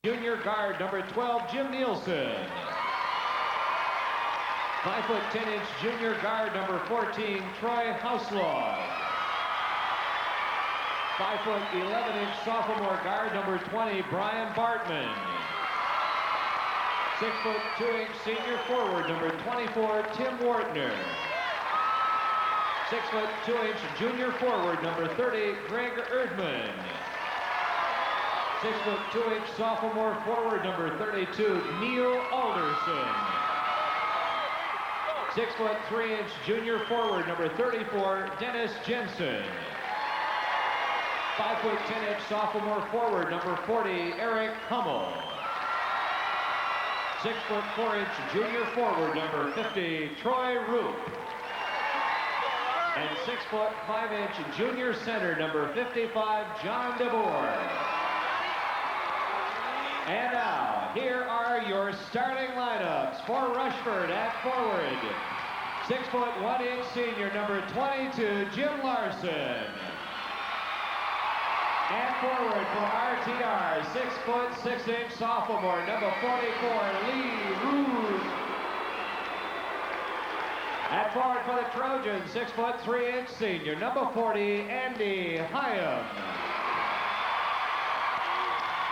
Junior guard number 12, Jim Nielsen. 5'10" junior guard number 14, Troy Houselaw. 5'11" sophomore guard number 20, Brian Bartman. 6'2" senior forward number 24, Tim Wartner. 6'2" junior forward number 30, Greg Erdman. 6'2" sophomore forward number 32, Neil Alderson. 6'3" junior forward number 34, Dennis Jensen. 5'10" sophomore forward number 40, Eric Hummel. 6'4" junior forward number 50, Troy Roop. And 6'5" junior center number 55, John DeBoer. And now, here are your starting lineups for Rushford at forward. 6'1" senior number 22, Jim Larson. At forward for RTR, 6'6" sophomore number 44, Lee Roos. At forward for the Trojans, 6'3" senior number 40, Andy Hyam.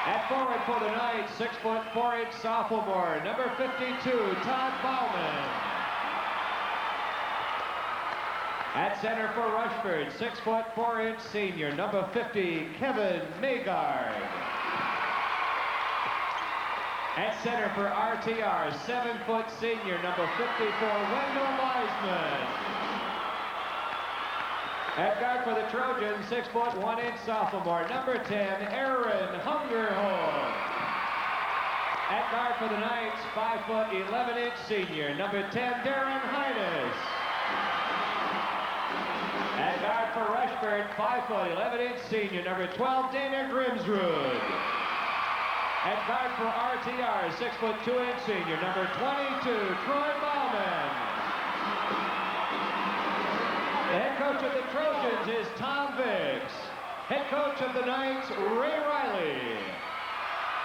At forward for the Knights, 6'4" sophomore, number 52, Todd Bauman. At center for Rushford, 6'4" senior, number 50, Kevin Maygard. At center for RTR, 7' senior, number 54, Wendell Wiseman. At guard for the Trojans, 6'1" sophomore, number 10, Aaron Hungerhorn. At guard for the Knights, 5'11" senior, number 10, Darren Hines. At guard for Rushford, 5'11" senior, number 12, Dana Grimsrud. At guard for RTR, 6'2" senior, number 22, Troy Bauman. The head coach of the Trojans is Tom Vicks. Head coach of the Knights, Ray Riley.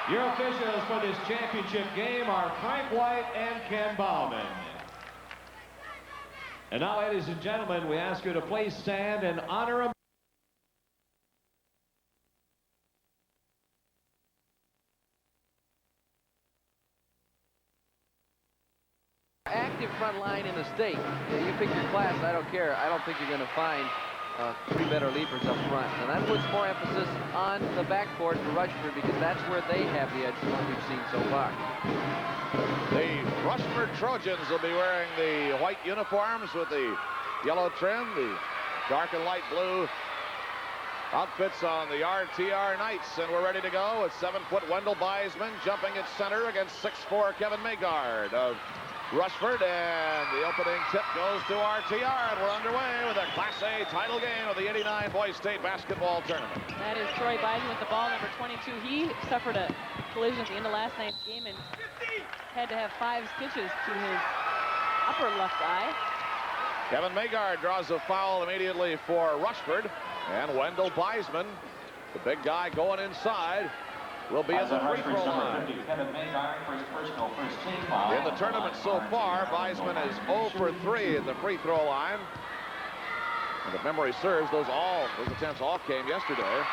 Your officials for this championship game are Frank White and Ken Bauman. And now, ladies and gentlemen, we ask you to please stand and honor a active front line in the state. You pick your class, I don't care. I don't think you're going to find three better leapers up front. And that puts more emphasis on the backcourt for Rushford because that's where they have the edge from what we've seen so far. The Rushford Trojans will be wearing the white uniforms with the yellow trim, the dark and light blue outfits on the RTR Knights, and we're ready to go with 7' Wendell Wiseman jumping at center against 6'4" Kevin Maygard of Rushford, and the opening tip goes to RTR, and we're underway with a Class A title game of the '89 Boys State Basketball Tournament. That is Troy Wiseman with the ball, number 22. He suffered a collision at the end of last night's game and had to have 5 stitches to his upper left eye. Kevin Maygard draws a foul immediately for Rushford, and Wendell Wiseman, the big guy going inside, will be at the free throw line. In the tournament so far, Wiseman is 0 for 3 at the free throw line. And if memory serves, those attempts all came yesterday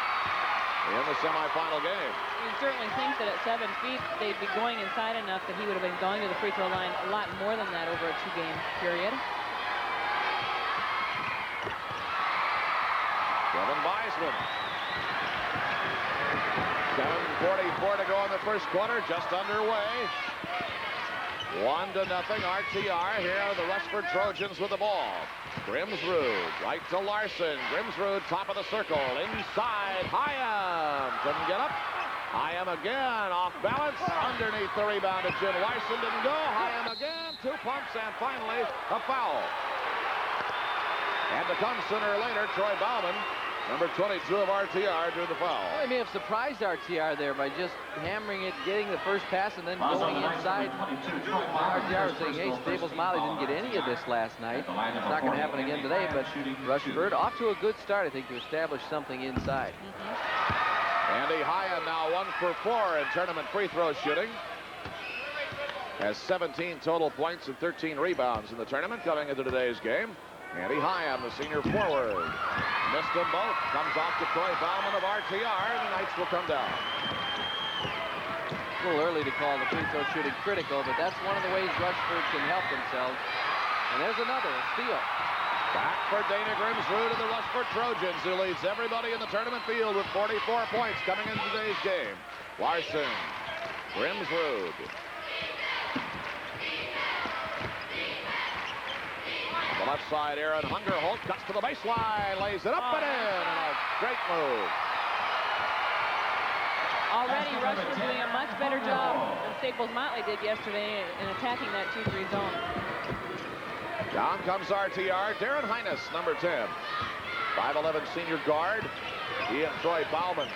in the semifinal game. You certainly think that at 7 feet, they'd be going inside enough that he would have been going to the free throw line a lot more than that over a 2-game period. Kevin Wiseman. 7:44 to go in the first quarter, just underway. 1-0, RTR. Here are the Rushford Trojans with the ball. Grimsrud, right to Larson. Grimsrud, top of the circle, inside. Hyam couldn't get up. Hyam again, off balance, underneath the rebound to Jim Larson, didn't go. Hyam again, 2 pumps, and finally a foul. And to come sooner or later, Troy Bauman, number 22 of RTR, drew the foul. Well, they may have surprised RTR there by just hammering it, getting the first pass, and then going inside. RTR was saying, hey, Staples Molly didn't get any of this last night. It's not going to happen again today, but Rushford off to a good start, I think, to establish something inside. Andy Hyam now 1 for 4 in tournament free throw shooting. Has 17 total points and 13 rebounds in the tournament coming into today's game. Andy Hyam, the senior forward. Missed them both. Comes off to Troy Bauman of RTR, and the Knights will come down. A little early to call the free throw shooting critical, but that's one of the ways Rushford can help themselves. And there's another steal. Back for Dana Grimsrud and the Rushford Trojans, who leads everybody in the tournament field with 44 points coming into today's game. Larson, Grimsrud. On the left side, Aaron Hungerholt cuts to the baseline, lays it up and in, and a great move. Already Rushford doing a much better job than Staples Motley did yesterday in attacking that 2-3 zone. Down comes RTR. Darren Hines, number 10. 5'11 senior guard. He and Troy Bauman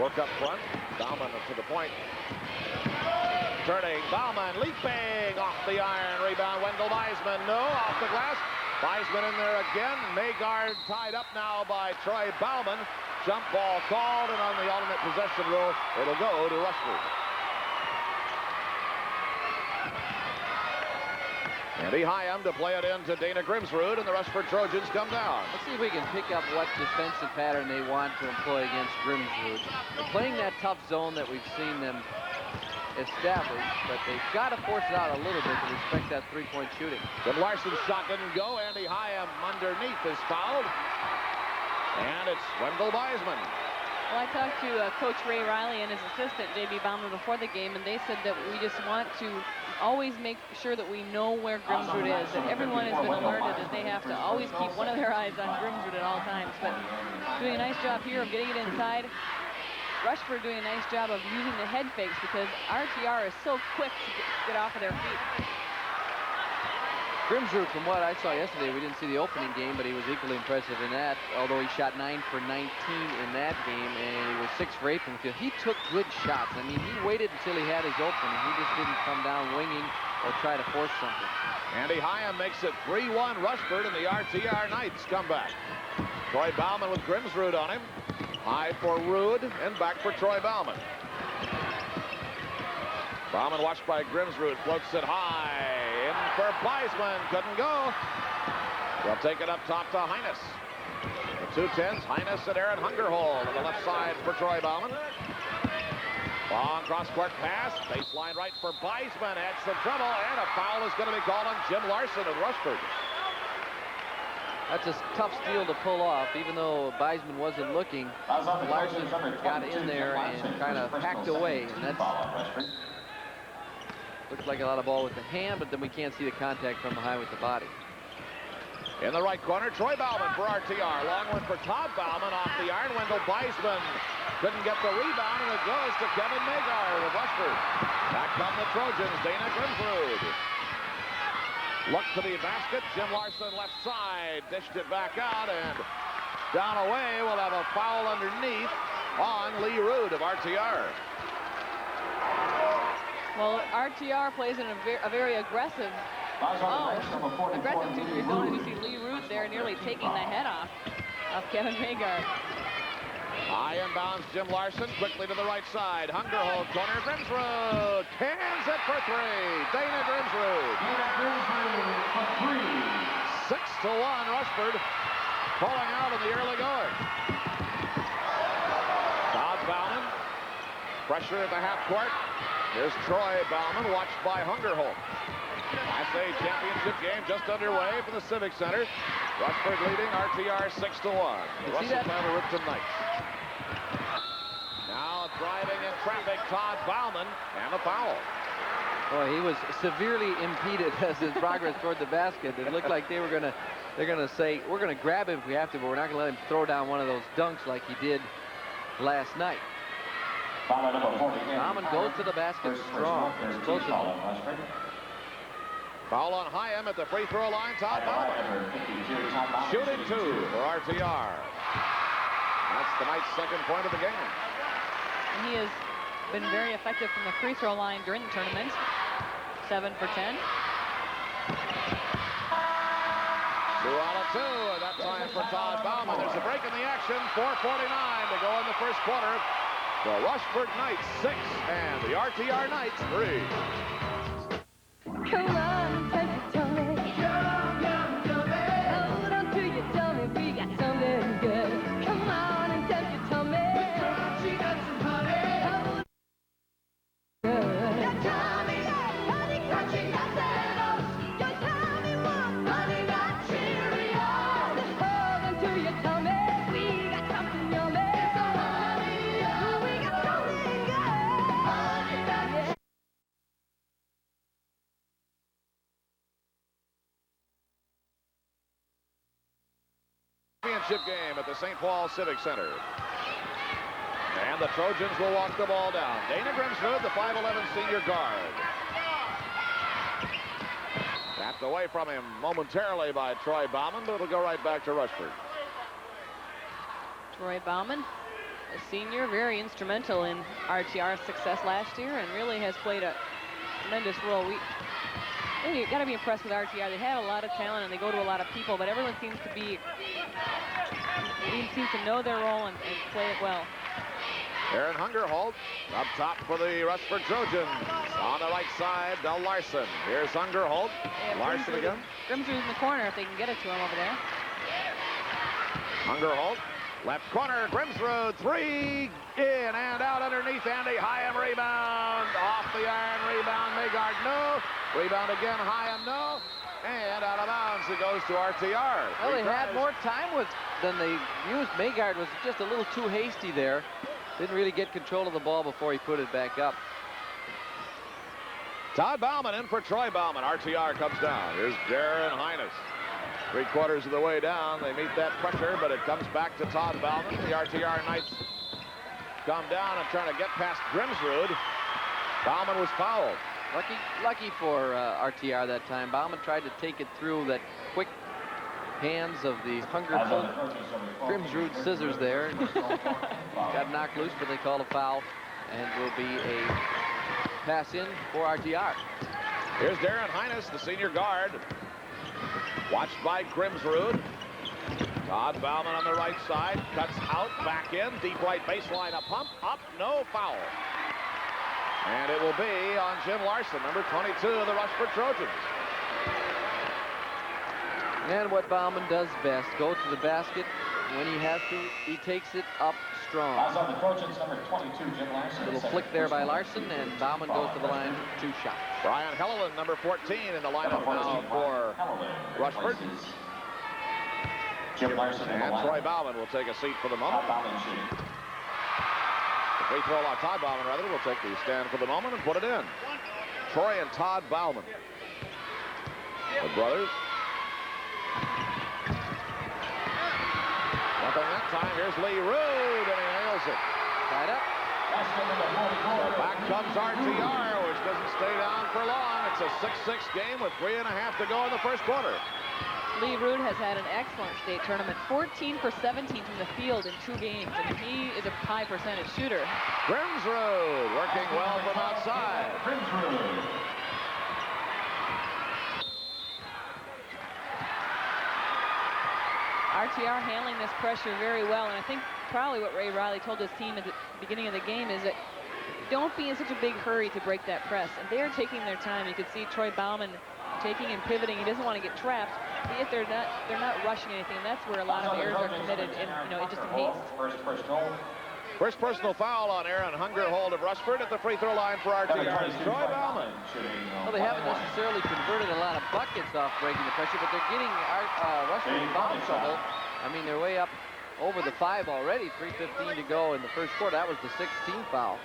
work up front. Bauman to the point. Turning, Bauman leaping off the iron. Rebound, Wendell Weisman. No, off the glass. Weisman in there again. Magard tied up now by Troy Bauman. Jump ball called, and on the alternate possession rule, it'll go to Rushford. Andy Hyam to play it in to Dana Grimsrud, and the Rushford Trojans come down. Let's see if we can pick up what defensive pattern they want to employ against Grimsrud. They're playing that tough zone that we've seen them establish, but they've got to force it out a little bit to respect that three-point shooting. But Larson's shot didn't go. Andy Hyam underneath is fouled. And it's Wendell Weisman. Well, I talked to Coach Ray Riley and his assistant, J.B. Bauman, before the game, and they said that we just want to always make sure that we know where Grimsrud is, that everyone has been alerted that they have to always keep one of their eyes on Grimsrud at all times. But doing a nice job here of getting it inside. Rushford doing a nice job of using the head fakes because RTR is so quick to get off of their feet. Grimsrud, from what I saw yesterday, we didn't see the opening game, but he was equally impressive in that, although he shot 9 for 19 in that game, and he was 6 for 8 from the field. He took good shots. I mean, he waited until he had his opening. He just didn't come down winging or try to force something. Andy Hyam makes it 3-1 Rushford, and the RTR Knights come back. Troy Bauman with Grimsrud on him. High for Rude, and back for Troy Bauman. Bauman watched by Grimsrud, floats it high. In for Weisman, couldn't go. They'll take it up top to Hines. The 2-10s, Hines and Aaron Hungerhold on the left side for Troy Bauman. Long cross-court pass, baseline right for Weisman, adds some trouble, and a foul is going to be called on Jim Larson of Rushford. That's a tough steal to pull off, even though Weisman wasn't looking. Larson got in there and kind of hacked away, and that's looks like a lot of ball with the hand, but then we can't see the contact from behind with the body. In the right corner, Troy Bauman for RTR. Long one for Todd Bauman off the iron. Wendell Weisman couldn't get the rebound, and it goes to Kevin Magard of Rushford. Back come the Trojans, Dana Grimsrud. Look to the basket, Jim Larson left side, dished it back out, and down away. We'll have a foul underneath on Lee Rude of RTR. Well, RTR plays in a very aggressive, aggressive 2-3 zone. And you see Lee Rude there nearly taking the head off of Kevin Magard. High inbounds Jim Larson, quickly to the right side. Hungerhold, corner, Grimsrud. Hands it for 3. Dana Grimsrud. 6-1, Rushford pulling out in the early going. Todd Bauman, pressure at the half court. Here's Troy Bauman, watched by Hungerhold. Class A championship game just underway from the Civic Center. Rushford leading RTR 6-1. The Russell Family Ripton Knights. Now driving in traffic, Todd Bauman, and a foul. Boy, he was severely impeded as his progress toward the basket. It looked like they're gonna say, we're gonna grab him if we have to, but we're not gonna let him throw down one of those dunks like he did last night. Bauman goes to the basket strong, explosively. Foul on Hyam at the free throw line, Todd Bauman. Shooting 2 for RTR. That's the Knights' second point of the game. And he has been very effective from the free throw line during the tournament. 7 for 10. 2 out of 2, and that time for Todd Bauman. There's a break in the action. 4:49 to go in the first quarter. The Rushford Knights 6 and the RTR Knights 3. Come on, touch your tummy. Hold on to your tummy, we got something good. Come on and touch your tummy. She got some honey. Hold good. Your tummy, honey, crunchy nuts. Your tummy wants honey nut Cheerios. Hold on to your tummy, we got something yummy. So honey, we got something good. Honey nut. Championship game at the St. Paul Civic Center. And the Trojans will walk the ball down. Dana Grimsrud, the 5'11 senior guard. Tapped away from him momentarily by Troy Bauman, but it'll go right back to Rushford. Troy Bauman, a senior, very instrumental in RTR's success last year and really has played a tremendous role. You got to be impressed with RTR. They have a lot of talent and they go to a lot of people, but everyone seems to know their role and play it well. Aaron Hungerholt up top for the Rushford Trojans. On the right side, Del Larson. Here's Hungerholt. Larson again. Grimsrud in the corner if they can get it to him over there. Hungerholt, left corner, Grimsrud, 3, in and out underneath Andy Hyam, rebound, off the iron, rebound, Maygard, no, rebound again, Hyam, no, and out of bounds, it goes to RTR. Well, they had more time than they used. Maygard was just a little too hasty there. Didn't really get control of the ball before he put it back up. Todd Bauman in for Troy Bauman. RTR comes down. Here's Darren Hines. 3/4 of the way down. They meet that pressure, but it comes back to Todd Bauman. The RTR Knights come down and trying to get past Grimsrud. Bauman was fouled. Lucky for RTR that time. Bauman tried to take it through that quick hands of the Hungerholt Grimsrud scissors there. Got knocked loose, but they call a foul, and will be a pass in for RTR. Here's Darren Hines, the senior guard. Watched by Grimsrud. Todd Bauman on the right side. Cuts out, back in. Deep right baseline. A pump. Up. No foul. And it will be on Jim Larson, number 22 of the Rushford Trojans. And what Bauman does best, go to the basket. When he has to, he takes it up strong. On the Trojans, number 22, Jim Larson. Little flick there by Larson, and Bauman goes to the line for 2 shots. Brian Helleland, number 14, in the lineup now for Rushford. Jim Larson And Troy Bauman will take a seat for the moment. The free throw line, Todd Bauman, rather, will take the stand for the moment and put it in. Troy and Todd Bauman, the brothers. Nothing that time. Here's Lee Rude, and he nails it. Tied up. Back comes RTR, which doesn't stay down for long. It's a 6-6 game with 3.5 to go in the first quarter. Lee Rude has had an excellent state tournament. 14 for 17 from the field in 2 games, and he is a high percentage shooter. Grimsrud working well from outside. RTR handling this pressure very well, and I think probably what Ray Riley told his team at the beginning of the game is that don't be in such a big hurry to break that press. And they are taking their time. You can see Troy Bauman taking and pivoting. He doesn't want to get trapped, but yet they're not rushing anything. And that's where a lot of errors are committed in, just in haste. First personal foul on Aaron Hungerholt of Rushford at the free throw line for RTR. It's Troy Bauman. Well, they haven't necessarily converted a lot of buckets off breaking the pressure, but they're getting Rushford in foul trouble. I mean, they're way up over the 5 already. 3:15 to go in the first quarter. That was the 16th foul.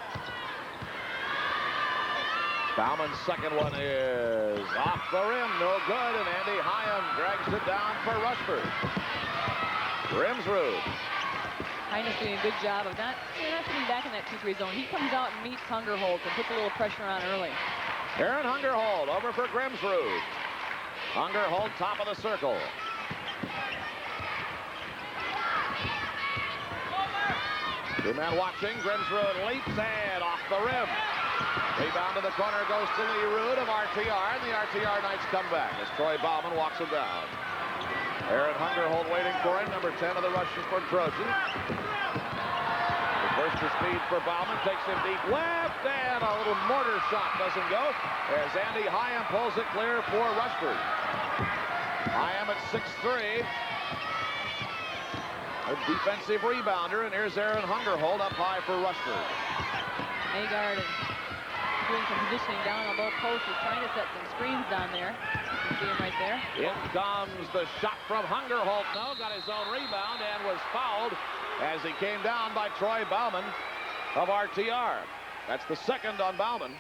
Bauman's second one is off the rim, no good, and Andy Hyam drags it down for Rushford. Grimsrud. Hines doing a good job of not sitting back in that 2-3 zone. He comes out and meets Hungerholt and puts a little pressure on early. Aaron Hungerholt over for Grimsrud. Hungerholt top of the circle. Two-man watching. Grimsrud leaps and off the rim. Rebound to the corner goes to Lee Rude of RTR, and the RTR Knights come back as Troy Bauman walks him down. Aaron Hungerholt waiting for him, number 10 of the Rushford Trojans. The Burst of speed for Bauman, takes him deep left, and a little mortar shot doesn't go as Andy Hyam pulls it clear for Rushford. Hyam at 6'3". A defensive rebounder, and here's Aaron Hungerhold up high for Rushford. Agard is doing some positioning down on both posts. He's trying to set some screens down there. You can see him right there. In comes the shot from Hungerhold. No, got his own rebound and was fouled as he came down by Troy Bauman of RTR. That's the second on Bauman.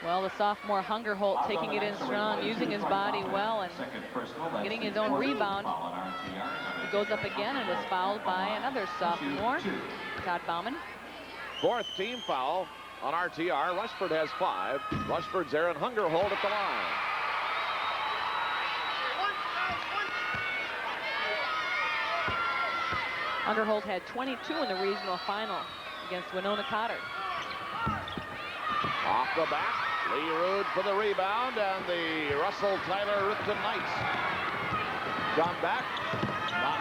Well, the sophomore Hungerholt taking it in strong, using his body well, and getting his own rebound. He goes up again and is fouled by another sophomore, Todd Bauman. Fourth team foul on RTR. Rushford has 5. Rushford's Aaron Hungerhold at the line. Hungerholt had 22 in the regional final against Winona Cotter. Off the back, Lee Rude for the rebound, and the Russell Tyler Ripton Knights come back.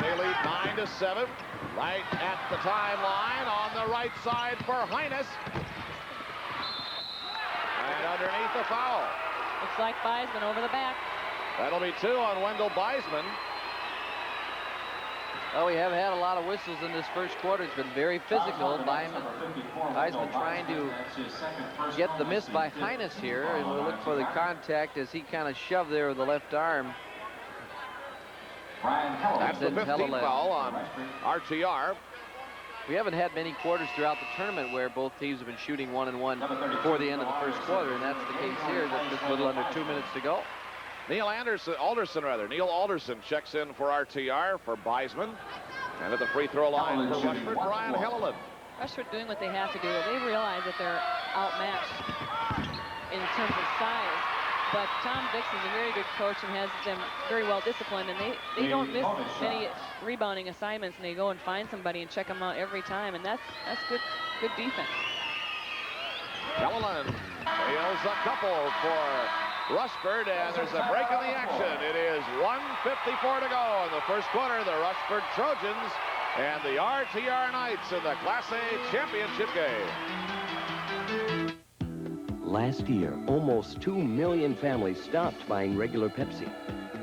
They lead 9-7. Right at the timeline on the right side for Heiness. And underneath the foul. Looks like Beisman over the back. That'll be 2 on Wendell Beisman. Well, we haven't had a lot of whistles in this first quarter. It's been very physical. Beisman trying to get the miss by Heiness here, and we'll look for the contact as he kind of shoved there with the left arm. That's the 15th foul on RTR. We haven't had many quarters throughout the tournament where both teams have been shooting 1-1 before the end of the first quarter, and that's the case here. Just a little under 2 minutes to go. Neil Alderson checks in for RTR for Beisman. And at the free throw line for Rushford, Brian Helleland. Rushford doing what they have to do. They realize that they're outmatched in terms of size. But Tom Dixon's a very good coach and has them very well disciplined, and they don't miss any rebounding assignments, and they go and find somebody and check them out every time, and that's good defense. Helleland nails a couple for Rushford, and there's a break in the action. It is 1:54 to go in the first quarter. The Rushford Trojans and the RTR Knights in the Class A championship game. Last year, almost 2 million families stopped buying regular Pepsi.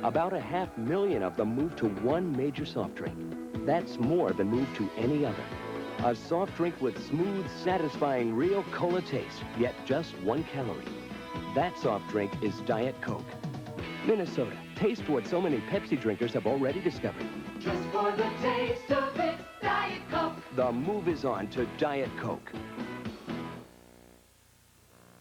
About 500,000 of them moved to one major soft drink. That's more than moved to any other. A soft drink with smooth, satisfying, real cola taste, yet just 1 calorie. That soft drink is Diet Coke. Minnesota, taste what so many Pepsi drinkers have already discovered. Just for the taste of it, Diet Coke. The move is on to Diet Coke.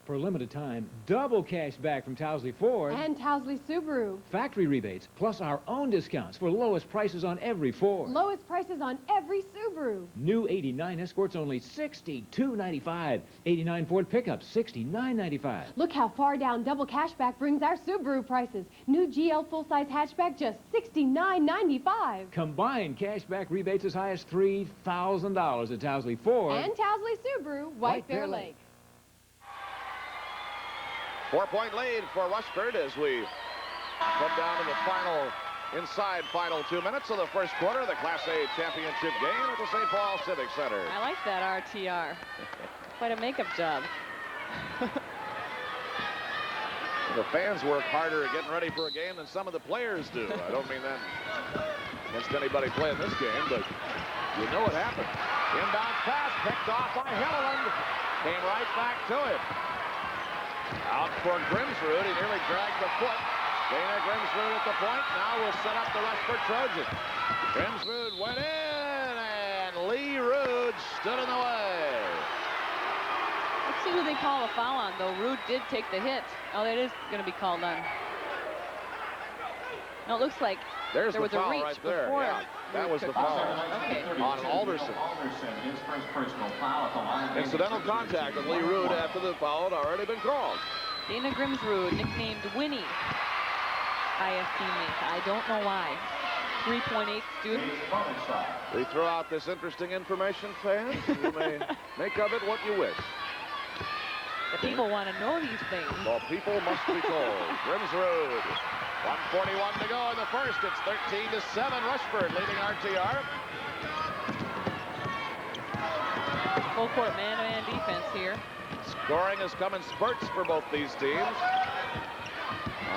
For a limited time, double cash back from Towsley Ford. And Towsley Subaru. Factory rebates, plus our own discounts for lowest prices on every Ford. Lowest prices on every Subaru. New 89 Escorts only $62.95. 89 Ford pickups $69.95. Look how far down double cashback brings our Subaru prices. New GL full-size hatchback just $69.95. Combined cashback rebates as high as $3,000 at Towsley Ford. And Towsley Subaru, White Bear Lake. 4-point lead for Rushford as we come down to the final 2 minutes of the first quarter of the Class A championship game at the St. Paul Civic Center. I like that RTR. Quite a makeup job. The fans work harder at getting ready for a game than some of the players do. I don't mean that against anybody playing this game, but you know what happened. Inbound pass picked off by Helleland. Came right back to him. Out for Grimsrud. He nearly dragged the foot. Dana Grimsrud at the point. Now will set up the Rushford Trojans. Grimsrud went in, and Lee Rude stood in the way. Let's see who they call a foul on, though. Rude did take the hit. Oh, that is going to be called on. No, it looks like there was a reach right there. before. Yeah, that was the foul on Alderson. His first personal foul at the line. Incidental contact with Lee Rude after the foul had already been called. Dana Grimsrud, nicknamed Winnie by his teammates. I don't know why. 3.8 student. We throw out this interesting information, fans. You may make of it what you wish. The people want to know these things. Well, people must be told. Grimsrud. 1:41 to go in the first. It's 13-7. Rushford leading RTR. full court man-to-man defense here. Scoring has come in spurts for both these teams.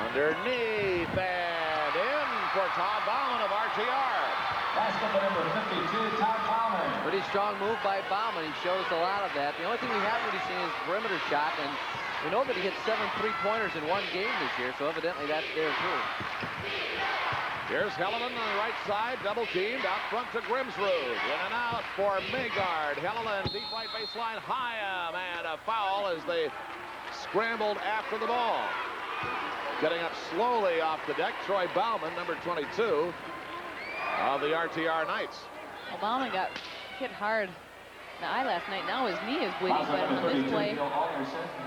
Underneath and in for Todd Bauman of RTR. Basket for number 52, Todd Bauman. Pretty strong move by Bauman. He showed us a lot of that. The only thing we haven't really seen is perimeter shot, and we know that he hit 7 3-pointers in one game this year, so evidently that's there too. Here's Helleland on the right side, double teamed out front to Grimsrud. In and out for Maygard. Helleland, deep right baseline, Hyam, and a foul as they scrambled after the ball. Getting up slowly off the deck, Troy Bauman, number 22 of the RTR Knights. Well, Bauman got hit hard in the eye last night. Now his knee is bleeding, but on this play,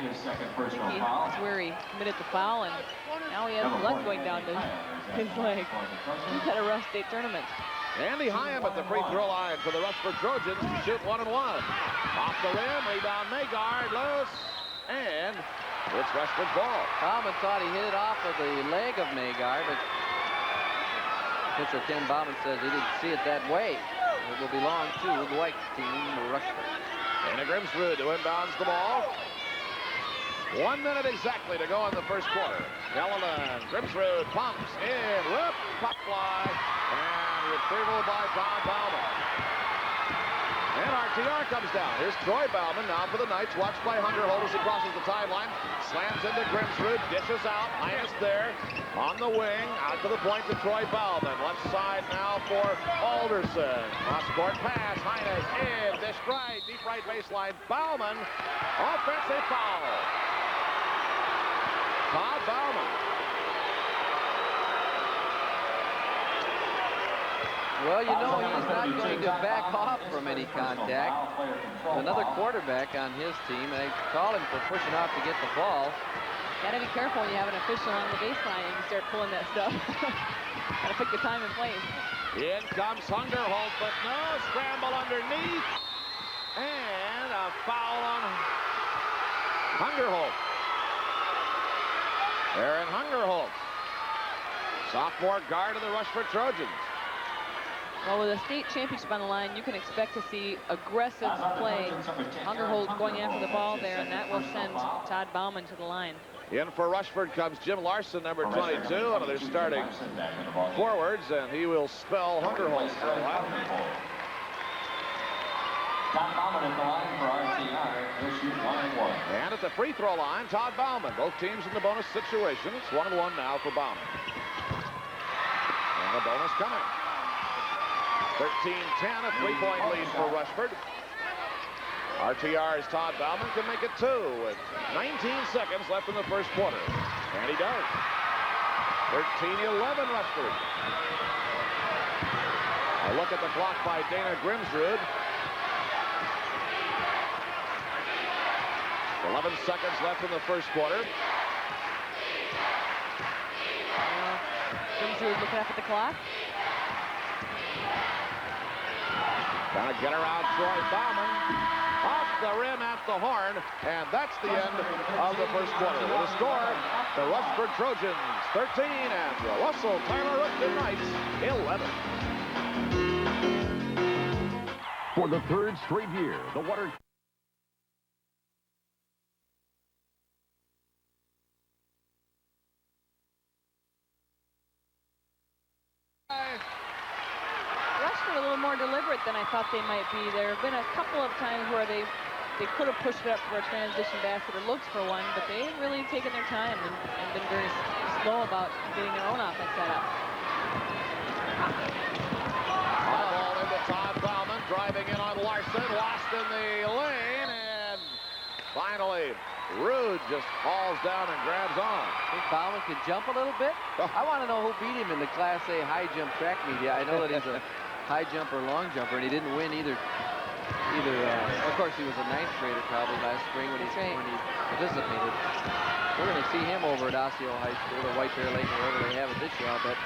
His second personal he, foul. that's where he committed the foul, and now he has blood going down to his leg. He's had a rough state tournament. Andy Hyam at the free throw line for the Rushford Trojans to shoot 1 and 1. Off the rim, rebound Maygard, loose, and it's Rushford's ball. Bauman thought he hit it off of the leg of Maygard, but pitcher Ken Bauman says he didn't see it that way. It will belong to the white team, Rushford. Dana Grimsrud who inbounds the ball. 1 minute exactly to go in the first quarter. Helleland, Grimsrud pumps in, whoop, pop fly, and retrieval by Todd Bauman. And RTR comes down. Here's Troy Bauman now for the Knights, watched by Hungerhold as he crosses the timeline. Slams into Grimsrud, dishes out, Hines there on the wing, out to the point to Troy Bauman. Left side now for Alderson. Cross-court pass, Hines in, dished right, deep right baseline. Bauman, offensive foul. Todd Bauman. Well, you know he's not going to back off from any contact. Another quarterback on his team, and they call him for pushing off to get the ball. Gotta be careful when you have an official on the baseline and you start pulling that stuff. Gotta pick the time and place. In comes Hungerhold, but no, scramble underneath. And a foul on Hungerhold. Aaron Hungerhold, sophomore guard of the Rushford Trojans. Well, with a state championship on the line, you can expect to see aggressive play. Hungerhold's going after the ball there, and that will send Todd Bauman to the line. In for Rushford comes Jim Larson, number 22, one of their starting forwards, and he will spell Hungerhold for a while. Todd Bauman at the line for RTR. He'll shoot 1 and 1. And at the free throw line, Todd Bauman. Both teams in the bonus situation. It's 1 and 1 now for Bauman. And the bonus coming. 13-10, a 3-point lead for Rushford. RTR's Todd Bauman can make it 2 with 19 seconds left in the first quarter. And he does. 13-11 Rushford. A look at the clock by Dana Grimsrud. 11 seconds left in the first quarter. Grimsrud looking up at the clock. Gonna get around Troy Bauman. Off the rim at the horn. And that's the end of the first quarter. With a score, the Rushford Trojans 13 and the Russell Tyler Upton Knights 11. For the third straight year, the Water... Rushford a little more deliberate than I thought they might be. There have been a couple of times where they could have pushed it up for a transition basket or looked for one, but they haven't really taken their time and been very slow about getting their own offense set up. High ball into Todd Bauman, driving in on Larson, lost in the lane, and finally Rude just falls down and grabs on. Think Bauman can jump a little bit? I want to know who beat him in the Class A high jump track media. I know that he's a high jumper, long jumper, and he didn't win either. Of course, he was a 9th grader probably last spring when he participated. We're going to see him over at Osseo High School or White Bear Lake, wherever they have it this year, I bet.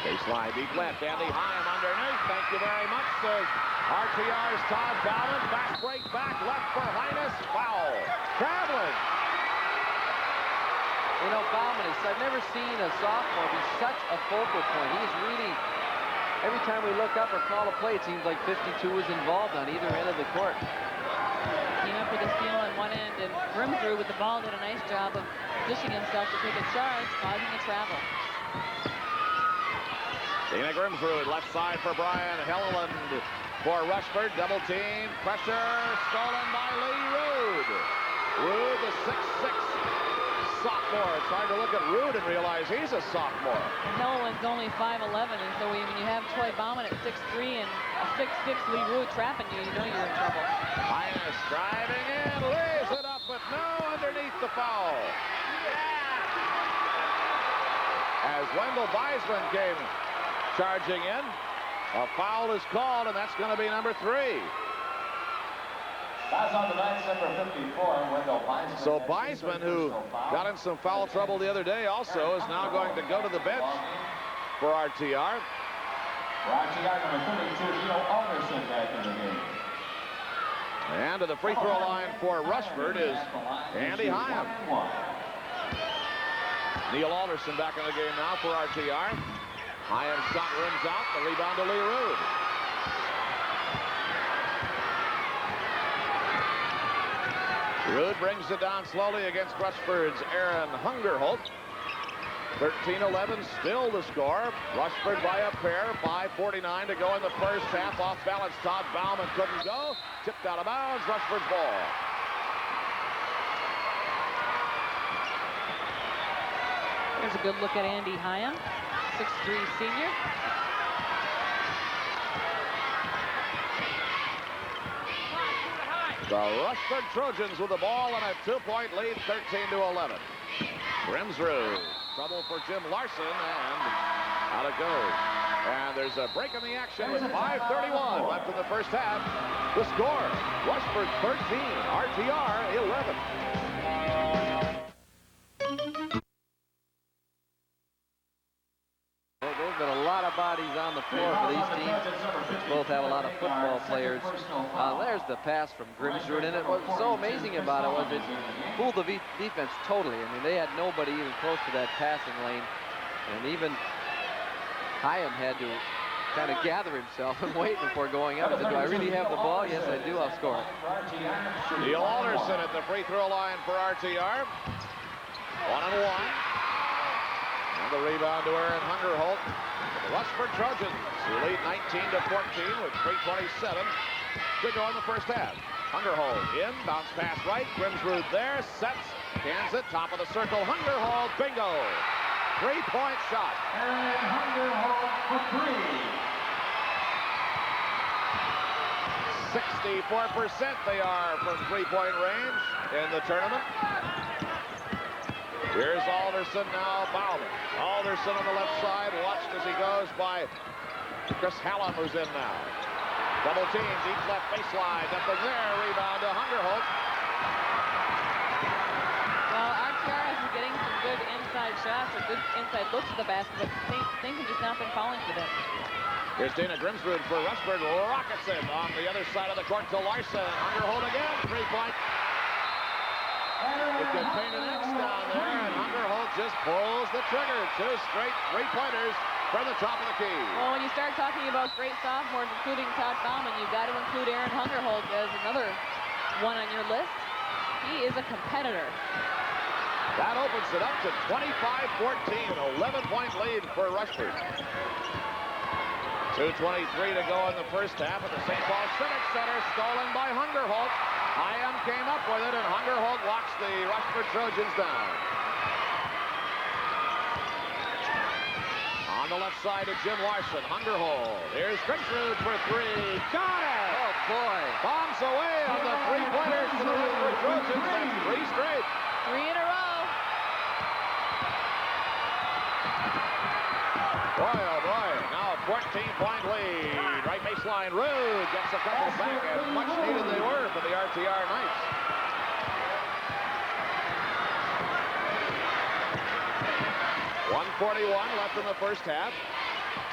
Baseline deep left, Andy Hyam underneath. Thank you very much. RTR's Todd Bauman, back break back, left for Hines, foul. Traveling. You know, Bauman I've never seen a sophomore be such a focal point. He's really every time we look up or call a play, it seems like 52 is involved on either end of the court. Came up with a steal on one end, and Grimsrud with the ball did a nice job of positioning himself to take a charge, causing a travel. Dana Grimsrud, left side for Brian Helland for Rushford. Double team, pressure, stolen by Lee Rude. Rude, the 6'6" sophomore. It's hard to look at Rude and realize he's a sophomore. Helland's only 5'11", and so when you have Troy Bauman at 6'3" and a 6'6" Lee Rude trapping you, you know you're in trouble. Highness driving in, lays it up, but no, underneath the foul. As Wendell Beisman came charging in, a foul is called, and that's going to be number 3. That's on the bench, number 54, Wendell Beisman. So Beisman, who got in some foul trouble the other day, also is now going to go to the bench for RTR. For RTR, number 32, Neil Alderson back in the game. And to the free throw line for Rushford is Andy Hyam. Neil Alderson back in the game now for RTR. Hyam's shot rims out, the rebound to Lee Rude. Rude brings it down slowly against Rushford's Aaron Hungerholt. 13-11 still to score. Rushford by a pair. 5:49 to go in the first half. Off balance, Todd Bauman couldn't go. Tipped out of bounds. Rushford's ball. Here's a good look at Andy Hyam, 6'3" senior. The Rushford Trojans with the ball and a 2-point lead, 13-11. Grimsrud, trouble for Jim Larson, and out it goes. And there's a break in the action with 5:31 left in the first half. The score, Rushford 13, RTR 11. Well, there's been a lot of bodies on the floor for these teams, which both have a lot of football players. There's the pass from Grimsrud, and what's so amazing about it was it fooled the defense totally. I mean, they had nobody even close to that passing lane, and even Hyam had to kind of gather himself and wait before going up. He said, do I really have the ball? Yes, I do. I'll score it. Neil Alderson at the free throw line for RTR. 1-on-1. And the rebound to Aaron Hungerholt. The Rushford Trojans who lead 19-14 with 3:27 to go in the first half. Hungerholt in, bounce pass right. Grimsrud there, sets, cans it, top of the circle. Hungerholt, bingo. 3-point shot. Aaron Hungerholt for 3. 64% they are from three-point range in the tournament. Here's Alderson, now Bauman. Alderson on the left side, watched as he goes by Chris Hallam, who's in now. Double team, deep left baseline, nothing there. Rebound to Hungerholt. Well, RTR has been getting some good inside shots or good inside looks at the basket, but things have just not been falling for them. Here's Dana Grimsrud for Rushford. Rockets it on the other side of the court to Larson. Hungerholt again, 3-point. It could paint an X down there, and Hungerholt just pulls the trigger. 2 straight 3-pointers from the top of the key. Well, when you start talking about great sophomores, including Todd Bauman, you've got to include Aaron Hungerholt as another one on your list. He is a competitor. That opens it up to 25-14, an 11-point lead for Rushford. 2:23 to go in the first half at the St. Paul Civic Center, stolen by Hungerholt. Hyam came up with it, and Hungerholt locks the Rushford Trojans down. On the left side of Jim Larson, Hungerholt. Here's Grimsrud for 3. Got it! Oh, boy. Bombs away on the 3-pointers for the Rushford Trojans. That's 3 straight. 3 in a row. Boy, oh boy, now a 14-point lead. Right baseline, Rude gets a couple back, and much needed they were for the RTR Knights. .141 left in the first half.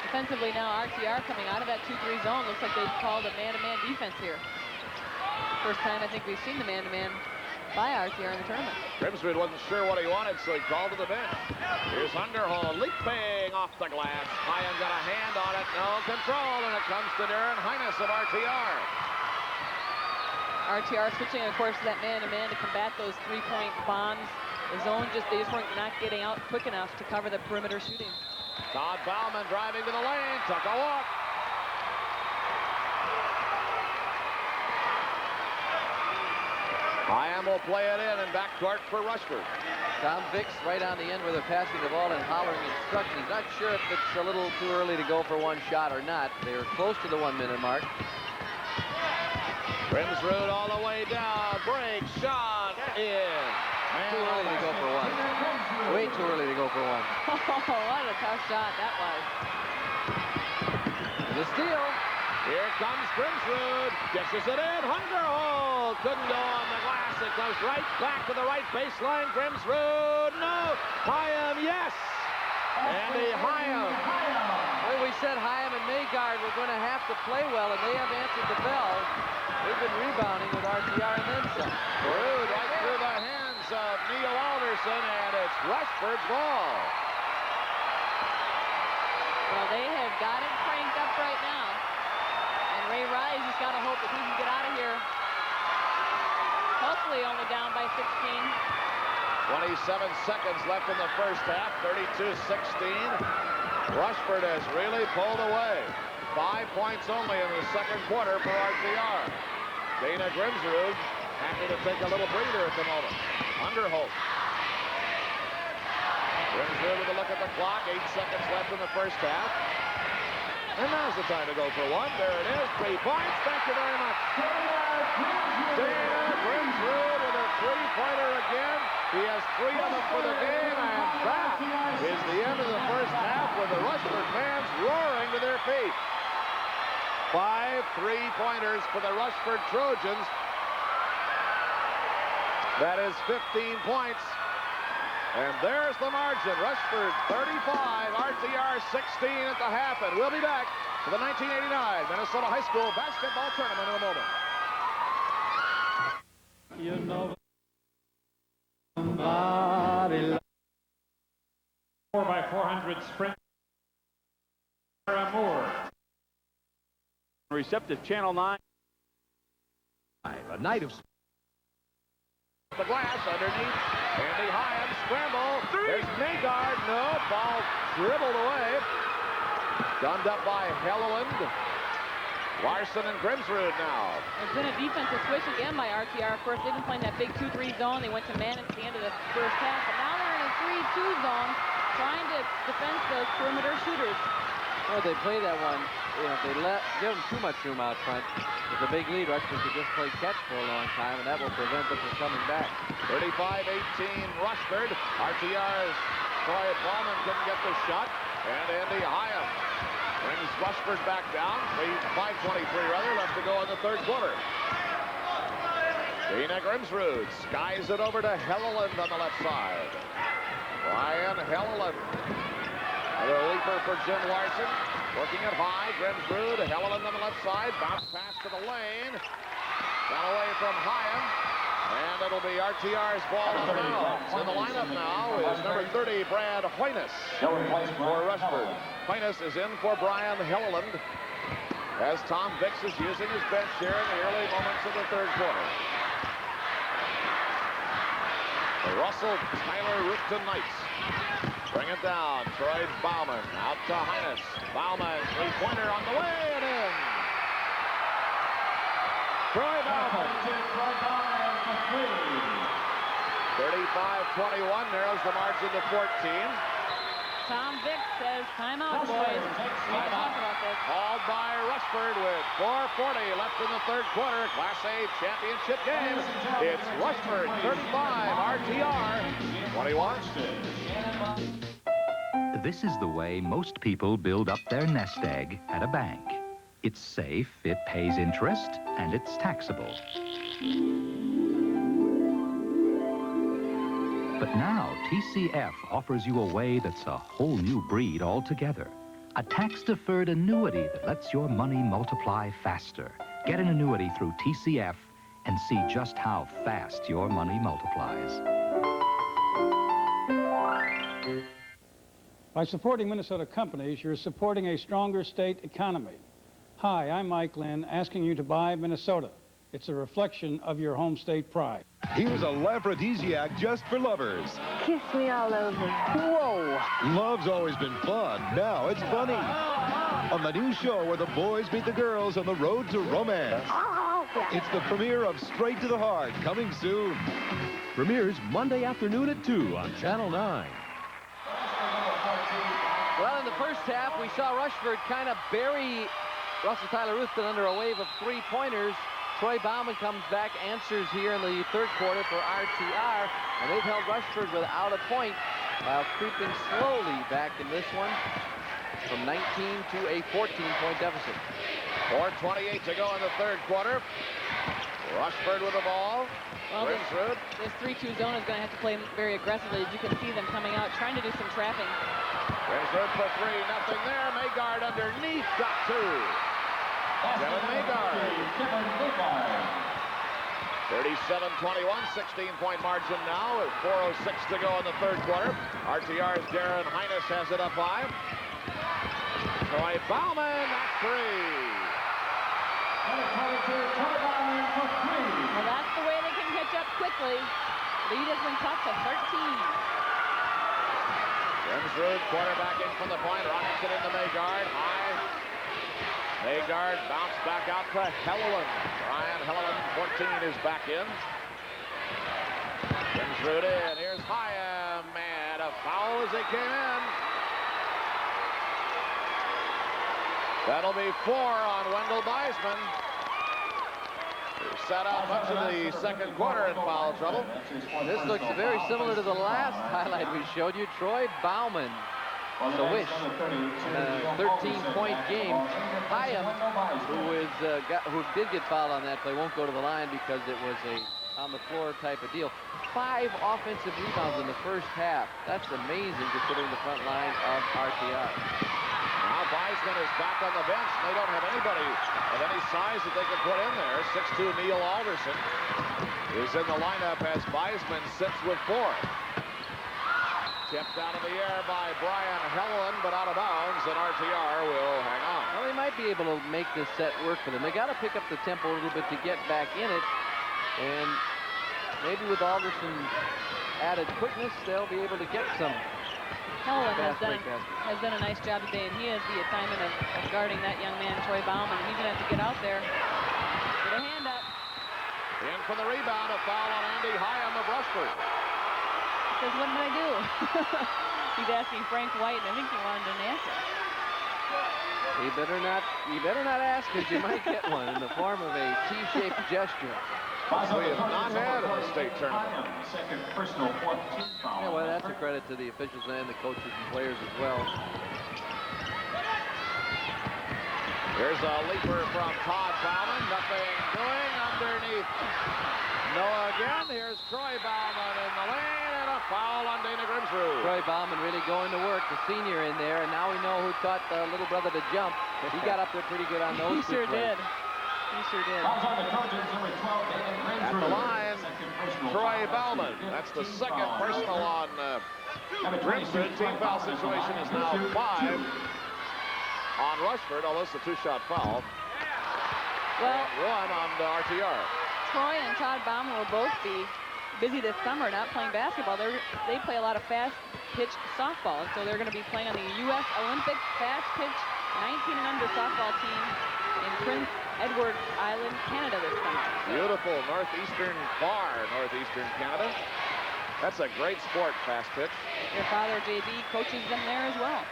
Defensively now, RTR coming out of that 2-3 zone. Looks like they've called a man-to-man defense here. First time I think we've seen the man-to-man by RTR in the tournament. Grimsrud wasn't sure what he wanted, so he called to the bench. Here's Hungerhold leaping off the glass. Hyam got a hand on it. No control, and it comes to Darren Highness of RTR. RTR switching, of course, to that man-to-man to combat those three-point bombs. The zone they just weren't not getting out quick enough to cover the perimeter shooting. Todd Bauman driving to the lane, took a walk. Hyam will play it in backcourt for Rushford. Tom Vicks right on the end where they're passing the ball and hollering instructions. He's not sure if it's a little too early to go for one shot or not. They're close to the 1 minute mark. Grimsrud all the way down, break, shot, in. Too early to go for one. Way too early to go for one. Oh, what a tough shot that was. The steal. Here comes Grimsrud, dishes it in, Hungerhold couldn't go on the glass. It goes right back to the right baseline. Grimsrud, no. Hyam, yes. Andy Hyam. Well, we said Hyam and Maygard were going to have to play well, and they have answered the bell. They've been rebounding with RTR and then some. Rude right through the hands of Neil Alderson, and it's Rushford's ball. Well, they have got it cranked up right now. And Ray Riley's just got to hope that he can get out of here. Hopefully only down by 16. 27 seconds left in the first half, 32-16. Rushford has really pulled away. 5 points only in the second quarter for RTR. Dana Grimsrud happy to take a little breather at the moment. Underholt. Grimsrud with a look at the clock. 8 seconds left in the first half. And now's the time to go for one. There it is. 3 points. Thank you very much. Dana Grimsrud with a three-pointer again. He has 3 of them for the game, and that is the end of the first half with the Rushford fans roaring to their feet. 5 3-pointers for the Rushford Trojans. That is 15 points. And there's the margin. Rushford 35, RTR 16 at the half. And we'll be back to the 1989 Minnesota High School basketball tournament in a moment. You know somebody 4x400 sprint. Moore. Receptive Channel 9. A night of The glass underneath. Andy Hyam scramble. There's Maygard. No, ball dribbled away. Gunned up by Helleland. Larson and Grimsrud now. There's been a defensive switch again by RTR. Of course, they've been playing that big 2-3 zone. They went to man at the end of the first half, but now they're in a 3-2 zone trying to defend those perimeter shooters. Well, they play that one. You know, if they give them too much room out front, with a big lead, Rushford could just play catch for a long time, and that will prevent them from coming back. 35-18 Rushford. RTR's Troy Ballman couldn't get the shot. And Andy Hyam brings Rushford back down. 5:23 rather left to go in the third quarter. Dana Grimsrud skies it over to Helleland on the left side. Ryan Helleland. Another leaper for Jim Larson. Working it high. Grimsrud, Helleland on the left side. Bounce pass to the lane. Got away from Hyam. And it'll be RTR's ball on the bounce. In the lineup now is number 30, Brad Hoynes for Rushford. Hoynes is in for Brian Helleland as Tom Vicks is using his bench here in the early moments of the third quarter. The Russell Tyler Roopton Knights bring it down. Troy Bauman out to Hynes. Bauman, three-pointer on the way and in. Troy Bauman. 35-21 narrows the margin to 14. Tom Vicks says, timeout, boys. We can talk about this. Called by Rushford with 4:40 left in the third quarter. Class A championship game. It's Rushford 35, RTR 21. This is the way most people build up their nest egg at a bank. It's safe, it pays interest, and it's taxable. But now, TCF offers you a way that's a whole new breed altogether. A tax-deferred annuity that lets your money multiply faster. Get an annuity through TCF and see just how fast your money multiplies. By supporting Minnesota companies, you're supporting a stronger state economy. Hi, I'm Mike Lynn, asking you to buy Minnesota. It's a reflection of your home state pride. Here's a Laphrodisiac just for lovers. Kiss me all over. Whoa! Love's always been fun. Now it's funny. On the new show where the boys meet the girls on the road to romance. It's the premiere of Straight to the Heart, coming soon. Premieres Monday afternoon at 2 on Channel 9. Well, in the first half, we saw Rushford kind of bury Russell Tyler Ruthven under a wave of three-pointers. Troy Bauman comes back, answers here in the third quarter for RTR, and they've held Rushford without a point while creeping slowly back in this one from 19 to a 14-point deficit. 4:28 to go in the third quarter. Rushford with the ball. Well, this 3-2 zone is going to have to play very aggressively. As you can see them coming out, trying to do some trapping. Grimsrud for three, nothing there. Maygard underneath, got two. Kevin Maygard. 37-21, 16-point margin now with 4:06 to go in the third quarter. RTR's Darren Hines has it up high. Troy Bauman, that's three. Well, that's the way they can catch up quickly. Lead has been cut to 13. Grimsrud quarterbacking from the point. Rockets it into Maygard. High. Maygard bounced back out to Helleland. Ryan Helleland, 14, is back in. Grimsrud in. Here's Hyam. And a foul as they came in. That'll be 4 on Wendell Beisman. Set out much of the second quarter in foul trouble. This looks very similar to the last highlight we showed you. Troy Bauman, the wish, 13-point game. Hyam, who did get fouled on that play, won't go to the line because it was a on-the-floor type of deal. 5 offensive rebounds in the first half. That's amazing considering the front line of RTR. Now Beisman is back on the bench. They don't have anybody of any size that they can put in there. 6'2" Neil Alderson is in the lineup as Beisman sits with 4. Tipped out of the air by Brian Helleland, but out of bounds, and RTR will hang on. Well, they might be able to make this set work for them. They got to pick up the tempo a little bit to get back in it, and maybe with Alderson's added quickness, they'll be able to get some. Helleland has done a nice job today, and he has the assignment of guarding that young man, Troy Bauman. He's going to have to get out there. Get a hand up. In for the rebound, a foul on Andy Hyam of Rushford. He says, what did I do? He's asking Frank White, and I think he wanted an answer. You better not ask, because you might get one in the form of a T-shaped gesture. We have not had in the state tournament. Second personal, 4th team foul. Yeah, well, that's a credit to the officials and the coaches and players as well. Here's a leaper from Todd Bauman. Nothing doing underneath. Noah again. Here's Troy Bauman in the lane, and a foul on Dana Grimsrud. Troy Bauman really going to work, the senior in there, and now we know who taught the little brother to jump. He got up there pretty good on those. He sure did. He sure did. Fouls on the Trojans, number 12, Dana At the Grimsrud. line, Troy Bauman. That's the second personal on Grimsrud. Team foul situation is now 5 on Rushford, although it's a 2-shot foul. Well, 1 on RTR. Troy and Todd Bauman will both be busy this summer not playing basketball. They play a lot of fast-pitch softball, and so they're going to be playing on the U.S. Olympic fast-pitch 19 and under softball team in Prince Edward Island, Canada this summer. Beautiful far northeastern Canada. That's a great sport, fast pitch. Their father, J.B., coaches them there as well.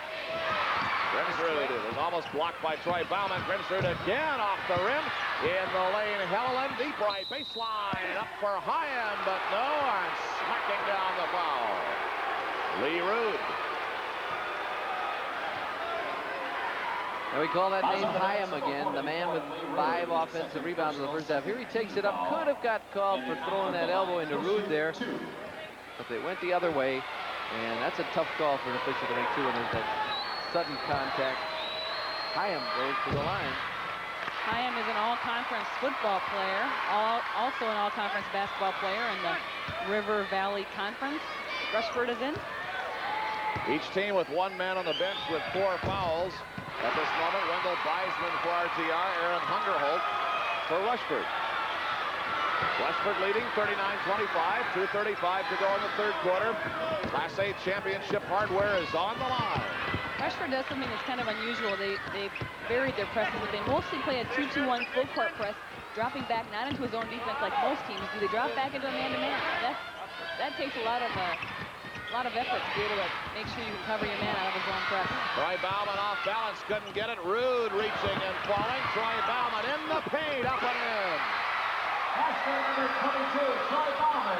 Grimsrud is almost blocked by Troy Bauman. Grimsrud again off the rim. In the lane, Helleland, deep right baseline. Up for Hyam, but no, and smacking down the foul. Lee Rude. And we call that name Hyam again, the man with 5 offensive rebounds in the first half. Here he takes it up, could have got called for throwing that elbow into Rude there, but they went the other way, and that's a tough call for an official to make too when there's that sudden contact. Hyam goes to the line. Hyam is an all-conference football player, also an all-conference basketball player in the River Valley Conference. Rushford is in. Each team with 1 man on the bench with 4 fouls. At this moment, Wendell Beisman for RTR, Aaron Hungerholt for Rushford. Rushford leading 39-25, 2:35 to go in the third quarter. Class A championship hardware is on the line. Rushford does something that's kind of unusual. They varied their presses, but they mostly play a 2-2-1 full court press, dropping back not into his own defense like most teams do. They drop back into a man-to-man. That takes a lot of effort to be able to make sure you can cover your man out of his own press. Troy Bauman off balance, couldn't get it. Rude reaching and falling. Troy Bauman in the paint, up and in. Number 22, Troy Bauman.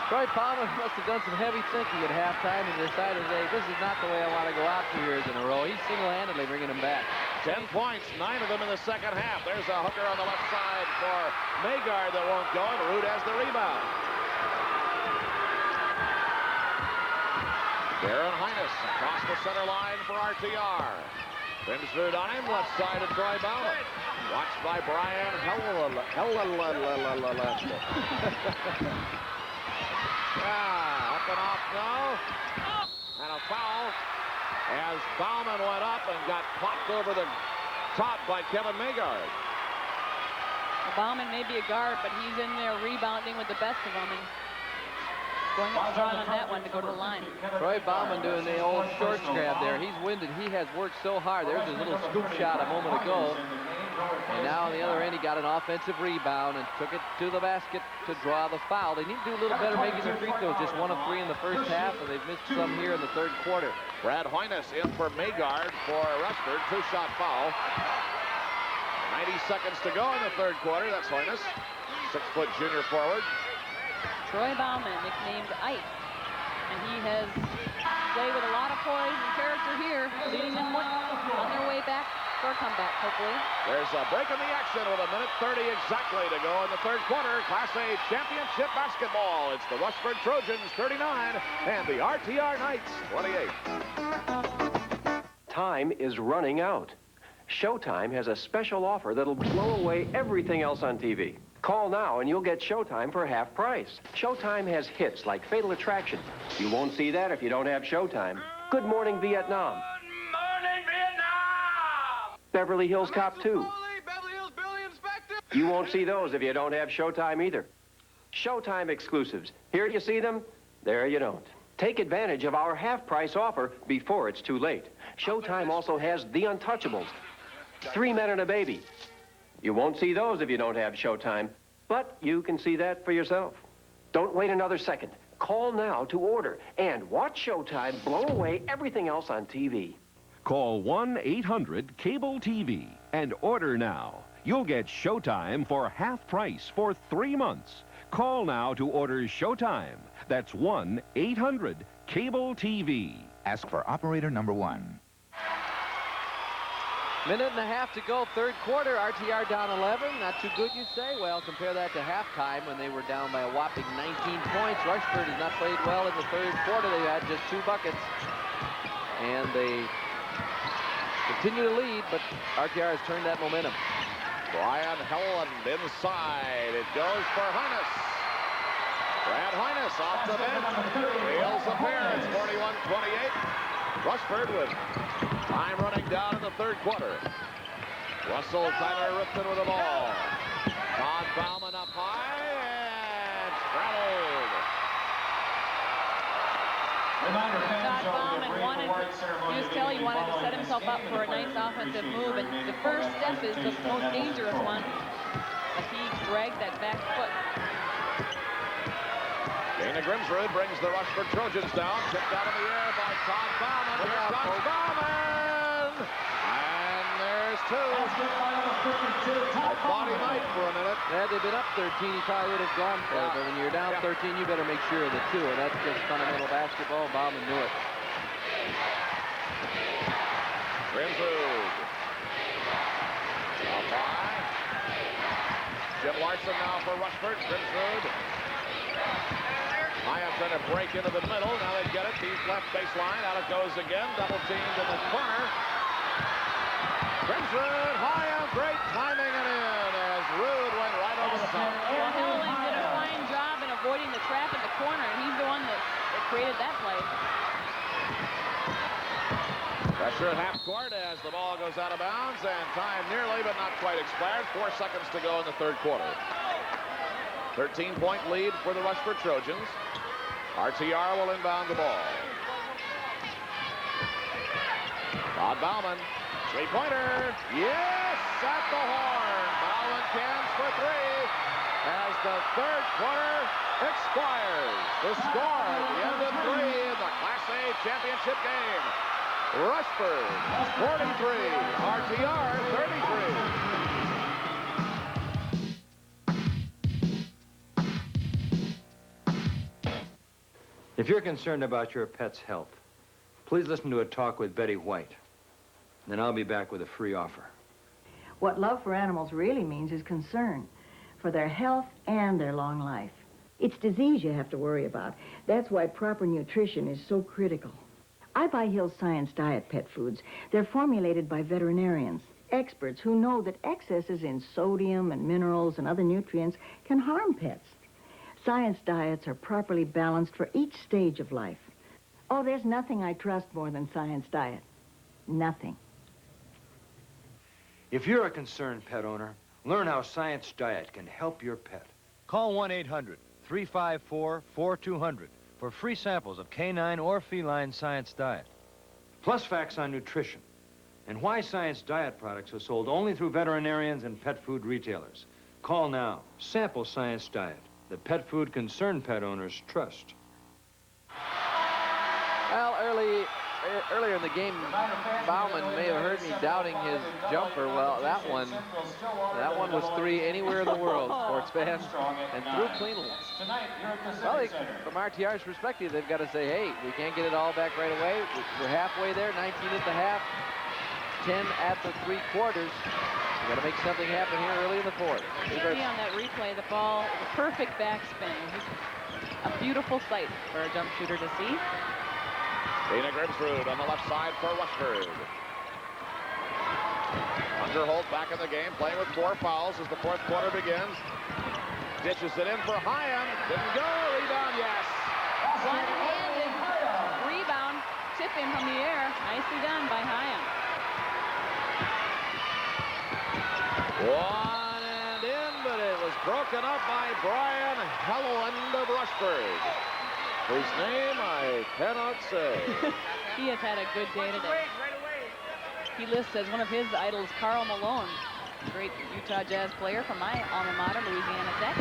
Troy Bauman must have done some heavy thinking at halftime and decided, hey, this is not the way I want to go out 2 years in a row. He's single-handedly bringing them back. 10 points, 9 of them in the second half. There's a hooker on the left side for Magard that won't go, and Rude has the rebound. Darren Hines across the center line for RTR. Grimsrud on him, left side of Troy Bauman. Watched by Brian Yeah, up and off now. And a foul as Bauman went up and got popped over the top by Kevin Magard. Bauman may be a guard, but he's in there rebounding with the best of them and going up strong on that one to go to the line. Troy Bauman doing the old shorts grab there. He's winded. He has worked so hard. There's his little scoop shot a moment ago. And now on the other end, he got an offensive rebound and took it to the basket to draw the foul. They need to do a little better making their free throws. Just 1 of 3 in the first half, and they've missed some here in the third quarter. Brad Hoynes in for Magard for Rushford. 2-shot foul. 90 seconds to go in the third quarter. That's Hoynes, 6-foot junior forward. Troy Bauman, nicknamed Ike, and he has played with a lot of poise and character here, leading them on their way back for a comeback, hopefully. There's a break in the action with 1:30 exactly to go in the third quarter. Class A championship basketball. It's the Rushford Trojans 39 and the RTR Knights 28. Time is running out. Showtime has a special offer that'll blow away everything else on TV. Call now and you'll get Showtime for half price. Showtime has hits like Fatal Attraction. You won't see that if you don't have Showtime. Good Morning Vietnam. Good morning, Vietnam! Beverly Hills Cop 2. You won't see those if you don't have Showtime either. Showtime exclusives. Here you see them, there you don't. Take advantage of our half-price offer before it's too late. Showtime also has The Untouchables, 3 Men and a Baby. You won't see those if you don't have Showtime, but you can see that for yourself. Don't wait another second. Call now to order and watch Showtime blow away everything else on TV. Call 1-800-CABLE-TV and order now. You'll get Showtime for half price for 3 months. Call now to order Showtime. That's 1-800-CABLE-TV. Ask for operator number 1. Minute and a half to go, third quarter. RTR down 11. Not too good, you say? Well, compare that to halftime when they were down by a whopping 19 points. Rushford has not played well in the third quarter. They had just 2 buckets. And they continue to lead, but RTR has turned that momentum. Brian Helland inside. It goes for Hoynes. Brad Hoynes off the bench. Wheels a pair. It's 41-28. Rushford with time running down in the third quarter. Russell Tyler Ripton with the ball. Todd Bauman up high and straddled. Todd Bauman wanted, you just tell he wanted to set himself up for a nice offensive move, and the first step is the most dangerous one, but he dragged that back foot. Dana Grimsrud brings the Rushford Trojans down. Kicked out of the air by Todd Bauman. Here comes Bauman! And there's 2. I thought he might for a minute. Had they been up 13, he probably would have gone for it. But when you're down 13, you better make sure of the 2. And that's just fundamental basketball. Bauman knew it. Grimsrud. Up high. Jim Larson now for Rushford. Grimsrud. Hyam trying to break into the middle. Now they get it. Deep left baseline. Out it goes again. Double teamed in the corner. Grimsrud Rushford, Hyam, great timing and in as Rude went right over the top. Well, Helleland did a fine job in avoiding the trap in the corner, and he's the one that created that play. Pressure at half court as the ball goes out of bounds, and time nearly but not quite expired. 4 seconds to go in the third quarter. 13-point lead for the Rushford Trojans. RTR will inbound the ball. Rod Bauman, three-pointer. Yes, at the horn. Bauman cans for three as the third quarter expires. The score at the end of 3 in the Class A championship game. Rushford 43, RTR 33. If you're concerned about your pet's health, please listen to a talk with Betty White. Then I'll be back with a free offer. What love for animals really means is concern for their health and their long life. It's disease you have to worry about. That's why proper nutrition is so critical. I buy Hill's Science Diet pet foods. They're formulated by veterinarians, experts who know that excesses in sodium and minerals and other nutrients can harm pets. Science diets are properly balanced for each stage of life. Oh, there's nothing I trust more than Science Diet. Nothing. If you're a concerned pet owner, learn how Science Diet can help your pet. Call 1-800-354-4200 for free samples of canine or feline Science Diet. Plus facts on nutrition and why Science Diet products are sold only through veterinarians and pet food retailers. Call now. Sample Science Diet, the pet food concerned pet owners trust. Well, earlier in the game, Bauman may have heard me doubting his jumper. Well, that one was 3 anywhere in the world, sports fans, and threw cleanly. Well, from RTR's perspective, they've got to say, hey, we can't get it all back right away. We're halfway there, 19 at the half, 10 at the 3 quarters. We've got to make something happen here early in the fourth. You see on that replay, the ball, the perfect backspin. A beautiful sight for a jump shooter to see. Dana Grimsrud on the left side for Rushford. Underholt back in the game, playing with 4 fouls as the fourth quarter begins. Ditches it in for Hyam. Didn't go. Rebound, yes. One-handed rebound, tipping from the air. Nicely done by Hyam. One and in, but it was broken up by Brian Helleland of Rushford, whose name I cannot say. He has had a good day today. He lists as one of his idols Karl Malone, great Utah Jazz player from my alma mater, Louisiana Tech.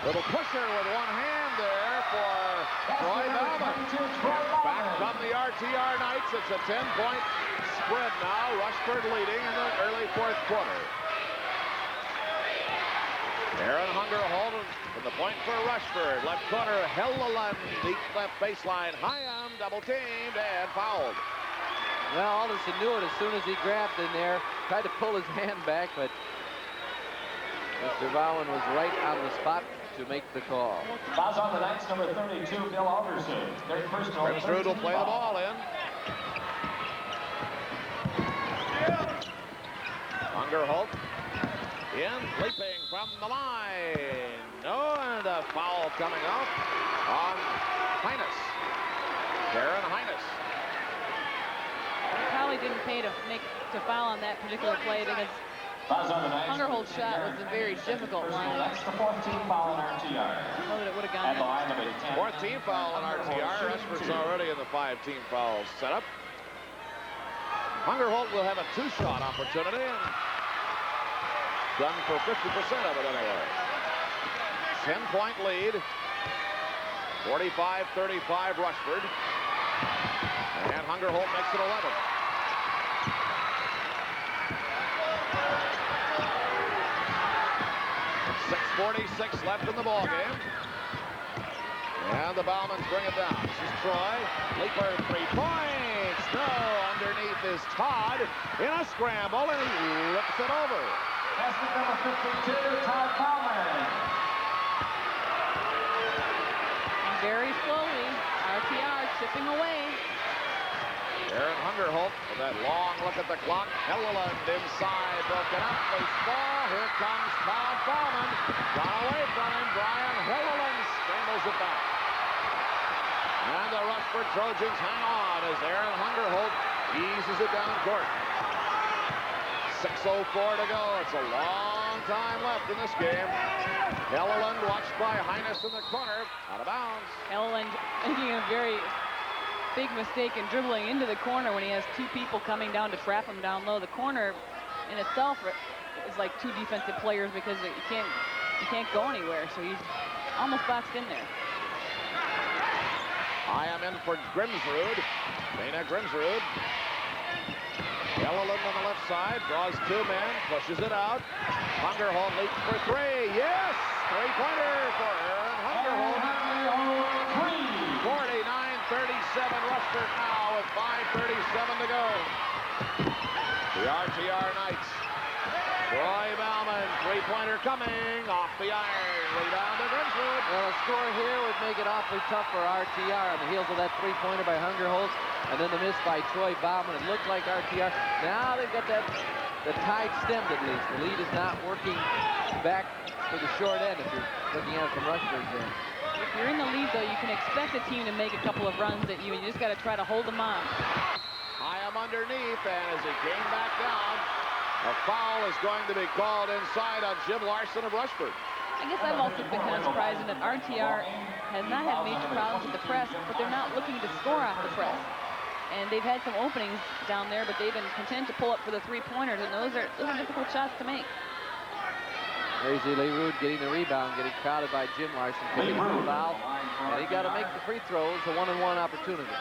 Little pusher with one hand there for Troy Bauman. Back from the RTR Knights. It's a 10-point spread now. Rushford leading in the early fourth quarter. Aaron Hungerholt from the point for Rushford. Left corner, Helleland, deep left baseline. Hyam double-teamed and fouled. Well, Alderson knew it as soon as he grabbed in there. Tried to pull his hand back, but Mr. Bauman was right on the spot to make the call. Fouls on the Knights, number 32, Bill Alderson. Their personal. Grimsrud will play the ball in. Hungerholt in, leaping from the line. No, and a foul coming out on Hines. Darren Hines. Probably didn't pay to foul on that particular play because Hungerholt's shot was a very difficult one. That's the 14th foul on RTR. I know that it would have gone in. 14th foul on RTR. Rushford's already in the 5-team foul setup. Hungerholt will have a 2-shot opportunity and done for 50% of it anyway. 10-point lead. 45-35 Rushford. And Hungerholt makes it 11. 6:46 left in the ball game. And the Baumans bring it down. This is Troy. Leaper, 3 points. No, underneath is Todd in a scramble, and he rips it over. That's the number 52, Todd Bauman. And very slowly, RTR chipping away. Aaron Hungerholt with that long look at the clock. Helleland inside, broken up. Loose ball. Here comes Todd Bauman. Got away from him. Brian Helleland scrambles it back. And the Rushford Trojans hang on as Aaron Hungerholt eases it down court. 6:04 to go. It's a long time left in this game. Helleland watched by Highness in the corner. Out of bounds. Helleland making a very big mistake in dribbling into the corner when he has two people coming down to trap him down low. The corner in itself is like two defensive players because you can't go anywhere. So he's almost boxed in there. I am in for Grimsrud. Dana Grimsrud. Helleland on the left side, draws two men, pushes it out. Hungerholt leaps for three. Yes! Three-pointer for Aaron Hungerholt. 49-37 Rushford now with 5:37 to go. The RTR Knights. Troy Bauman, three-pointer coming off the iron. Rebound to Grimsrud. Well, a score here would make it awfully tough for RTR on the heels of that three-pointer by Hungerholt, and then the miss by Troy Bauman. It looked like RTR. Now they've got the tide stemmed at least. The lead is not working back to the short end if you're looking at it from Rushford's end. If you're in the lead, though, you can expect a team to make a couple of runs at you, and you just got to try to hold them on. I am underneath, and as he came back down, a foul is going to be called inside on Jim Larson of Rushford. I guess I've also been kind of surprised in that RTR has not had major problems with the press, but they're not looking to score off the press. And they've had some openings down there, but they've been content to pull up for the three-pointers, and those are difficult shots to make. Crazy Leroux getting the rebound, getting crowded by Jim Larson, picking up the foul, and he got to make the free throws, a one-on-one opportunity.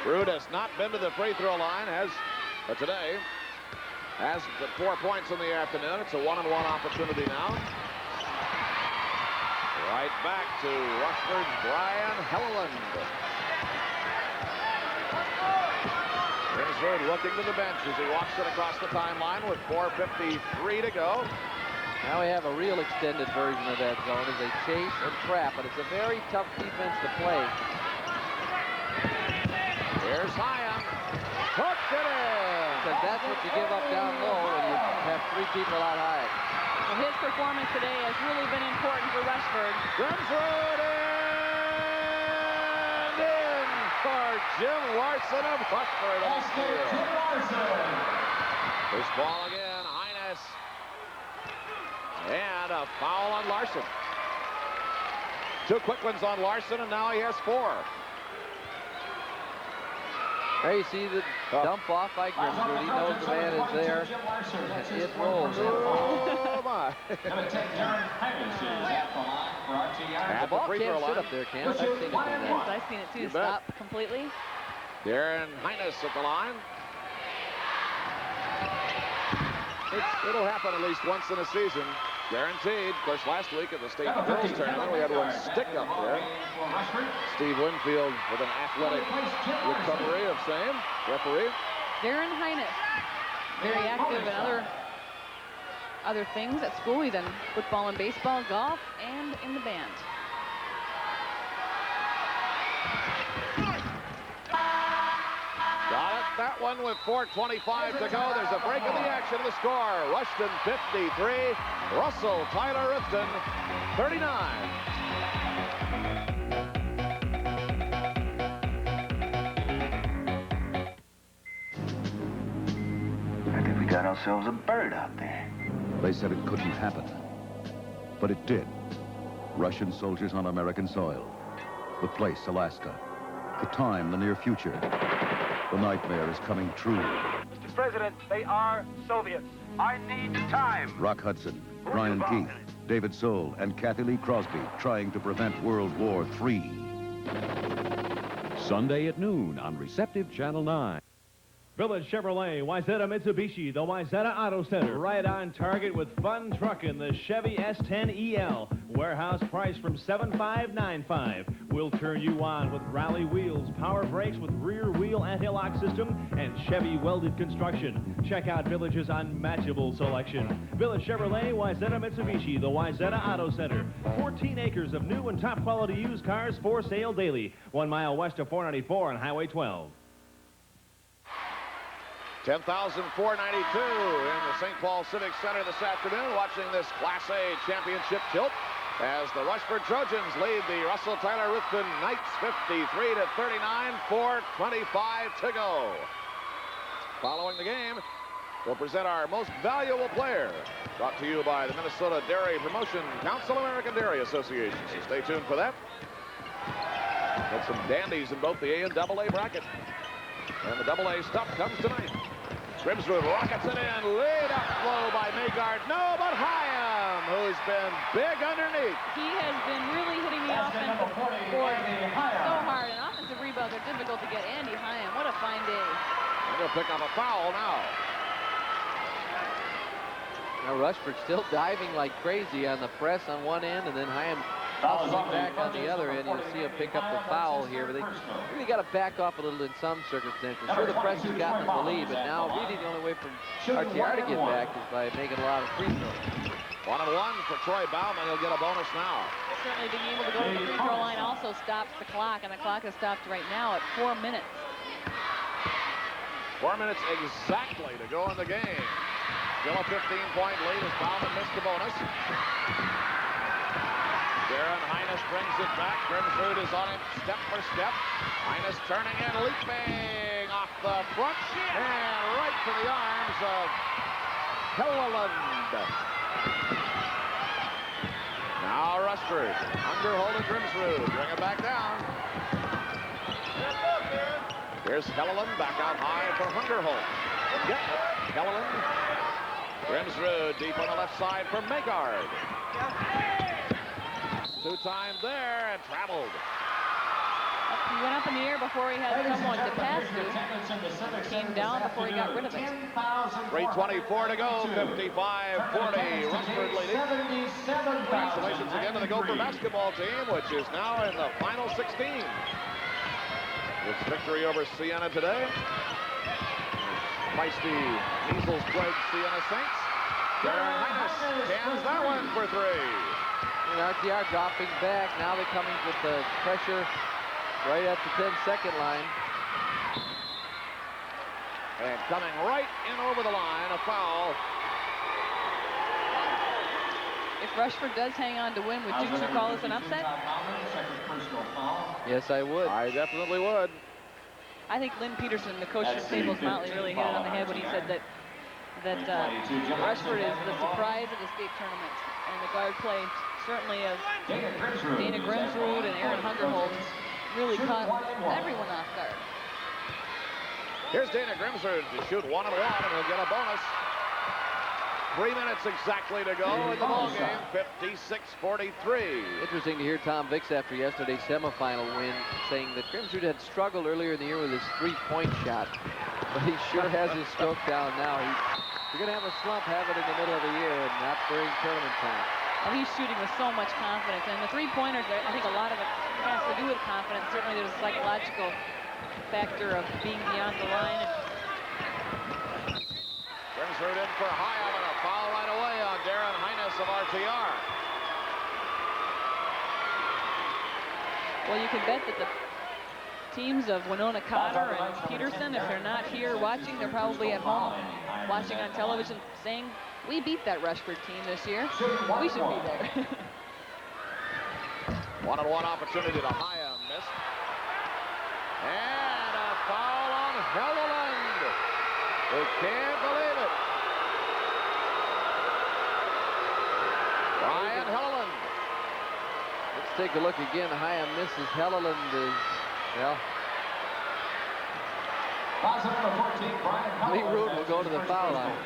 Rude has not been to the free throw line today. Has 4 points in the afternoon. It's a one-on-one opportunity now. Right back to Rushford's Brian Helleland. Grimsrud looking to the bench as he walks it across the timeline with 4:53 to go. Now we have a real extended version of that zone as they chase and trap, but it's a very tough defense to play. Here's Hyam. Hooked it in. Because that's what you give up down low when you have three people out high. Well, his performance today has really been important for Rushford. Grimsrud and in for Jim Larson of Rushford. This ball again, Highness. And a foul on Larson. Two quick ones on Larson, and now he has 4. There you see the dump off by Grimsrud. He knows the man is there. And it rolls. Oh, my. The ball can't sit up there, Ken. I've seen it do that. I've seen it too. You Stop completely. Darren Highness at the line. It'll happen at least once in a season. Guaranteed. Of course, last week at the state girls tournament, we had one stick up there. Steve Winfield with an athletic recovery of same. Referee. Darren Highness, very active in other things at school. He's in football and baseball, golf, and in the band. Got it. That one with 4:25 to go. There's a break in the action of the score. Rushton 53. Russell Tyler Rifton 39. I think we got ourselves a bird out there. They said it couldn't happen. But it did. Russian soldiers on American soil. The place, Alaska. The time, the near future. The nightmare is coming true. Mr. President, they are Soviets. I need time. Rock Hudson, Brian Keith, David Soul, and Kathy Lee Crosby trying to prevent World War III. Sunday at noon on Receptive Channel 9. Village Chevrolet, Wayzata Mitsubishi, the Wayzata Auto Center. Right on target with fun trucking, the Chevy S10EL. Warehouse price from $7,595. We'll turn you on with rally wheels, power brakes with rear wheel anti-lock system, and Chevy welded construction. Check out Village's unmatchable selection. Village Chevrolet, Wayzata Mitsubishi, the Wayzata Auto Center. 14 acres of new and top quality used cars for sale daily. 1 mile west of 494 on Highway 12. 10,492 in the St. Paul Civic Center this afternoon, watching this Class A championship tilt as the Rushford Trojans lead the Russell Tyler Ruthven Knights 53-39, 4:25 to go. Following the game, we'll present our most valuable player, brought to you by the Minnesota Dairy Promotion Council, American Dairy Association. So stay tuned for that. Got some dandies in both the A and AA bracket. And the AA stuff comes tonight. Grimsrud rockets it in. Laid up low by Magard. No, but Hyam, who's been big underneath. He has been really hitting the offensive board so hard, and offensive rebounds are difficult to get. Andy Hyam, what a fine day. And he'll pick up a foul now. Now Rushford still diving like crazy on the press on one end, and then Hyam hustling back on the other end. You'll see him pick up the foul here, but they really got to back off a little in some circumstances. Sure, the press has gotten them the lead, but now really the only way for RTR to get back is by making a lot of free throws. 1-1 for Troy Bauman. He'll get a bonus now. Certainly being able to go to the free throw line also stops the clock, and the clock is stopped right now at 4 minutes. 4 minutes exactly to go in the game. Still a 15-point lead as Bauman missed the bonus. Darren Hines brings it back. Grimsrud is on him step for step. Hines turning and leaping off the front and right to the arms of Helleland. Now Rushford. Under holding Grimsrud. Bring it back down. Here's Helleland back out high for Hungerholt. Yep. Helleland. Grimsrud deep on the left side for Magard. Two-time there and traveled. He went up in the air before he had someone to pass to. Came down before he got rid of it. 3:24 to go, 55-40. Rushford leading. Congratulations again to the Gopher basketball team, which is now in the final 16. Its victory over Siena today. Feisty measles-plagued Siena Saints. Darren Hines cans that one for three. And RTR dropping back. Now they're coming with the pressure right at the 10-second line. And coming right in over the line, a foul. If Rushford does hang on to win, would you call this an upset? Yes, I would. I definitely would. I think Lynn Peterson, the coach of Staples Motley, really hit it on the head when he said that Rushford is the surprise of the state tournament. And the guard play certainly of Dana Grimsrud and Aaron Hungerholt really caught everyone off guard. Here's Dana Grimsrud to shoot 1-1, and he'll get a bonus. 3 minutes exactly to go in the ballgame, 56-43. Interesting to hear Tom Vicks after yesterday's semifinal win saying that Grimsrud had struggled earlier in the year with his three-point shot, but he sure has his stroke down now. You're going to have a slump, have it in the middle of the year and not during tournament time. Well, he's shooting with so much confidence, and the three-pointers, I think a lot of it has to do with confidence. Certainly there's a psychological factor of being beyond the line. Grimsrud in for Hyam, and a foul right away on Darren Hines of RTR. Well, you can bet that the teams of Winona Cotter and Peterson, if they're not here watching, they're probably at home watching on television saying, we beat that Rushford team this year. We should be there. One-on-one opportunity to Hyam, missed. And a foul on Helleland. We can't believe it. Ryan Helleland. Let's take a look again. Hyam misses. Helleland is, well, Lee Root will go to the foul line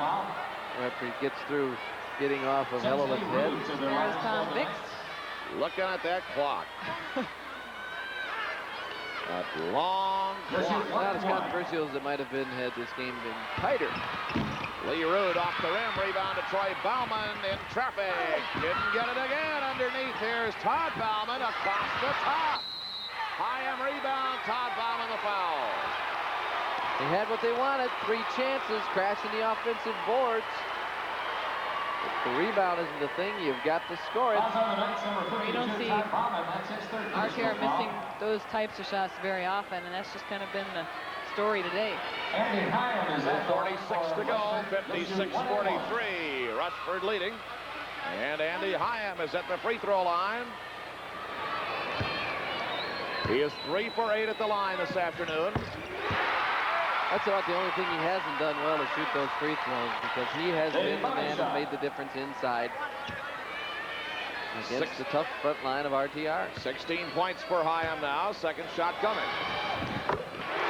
after he gets through getting off of Helleland's head. There's Tom Vicks. Looking at that clock. That long clock. Not as controversial as it might have been had this game been tighter. Lee Root off the rim, rebound to Troy Bauman in traffic. Didn't get it again underneath. Here's Todd Bauman across the top. Hyam rebound, Todd Bauman the foul. They had what they wanted. 3 chances, crashing the offensive boards. If the rebound isn't the thing, you've got to score it. You don't see RTR missing those types of shots very often, and that's just kind of been the story today. Andy Hyam is at the 46 to go, 56-43. Rushford leading. And Andy Hyam is at the free throw line. He is 3 for 8 at the line this afternoon. That's about the only thing he hasn't done well is shoot those free throws, because he has been the man who made the difference inside against the tough front line of RTR. 16 points for Hyam now. Second shot coming.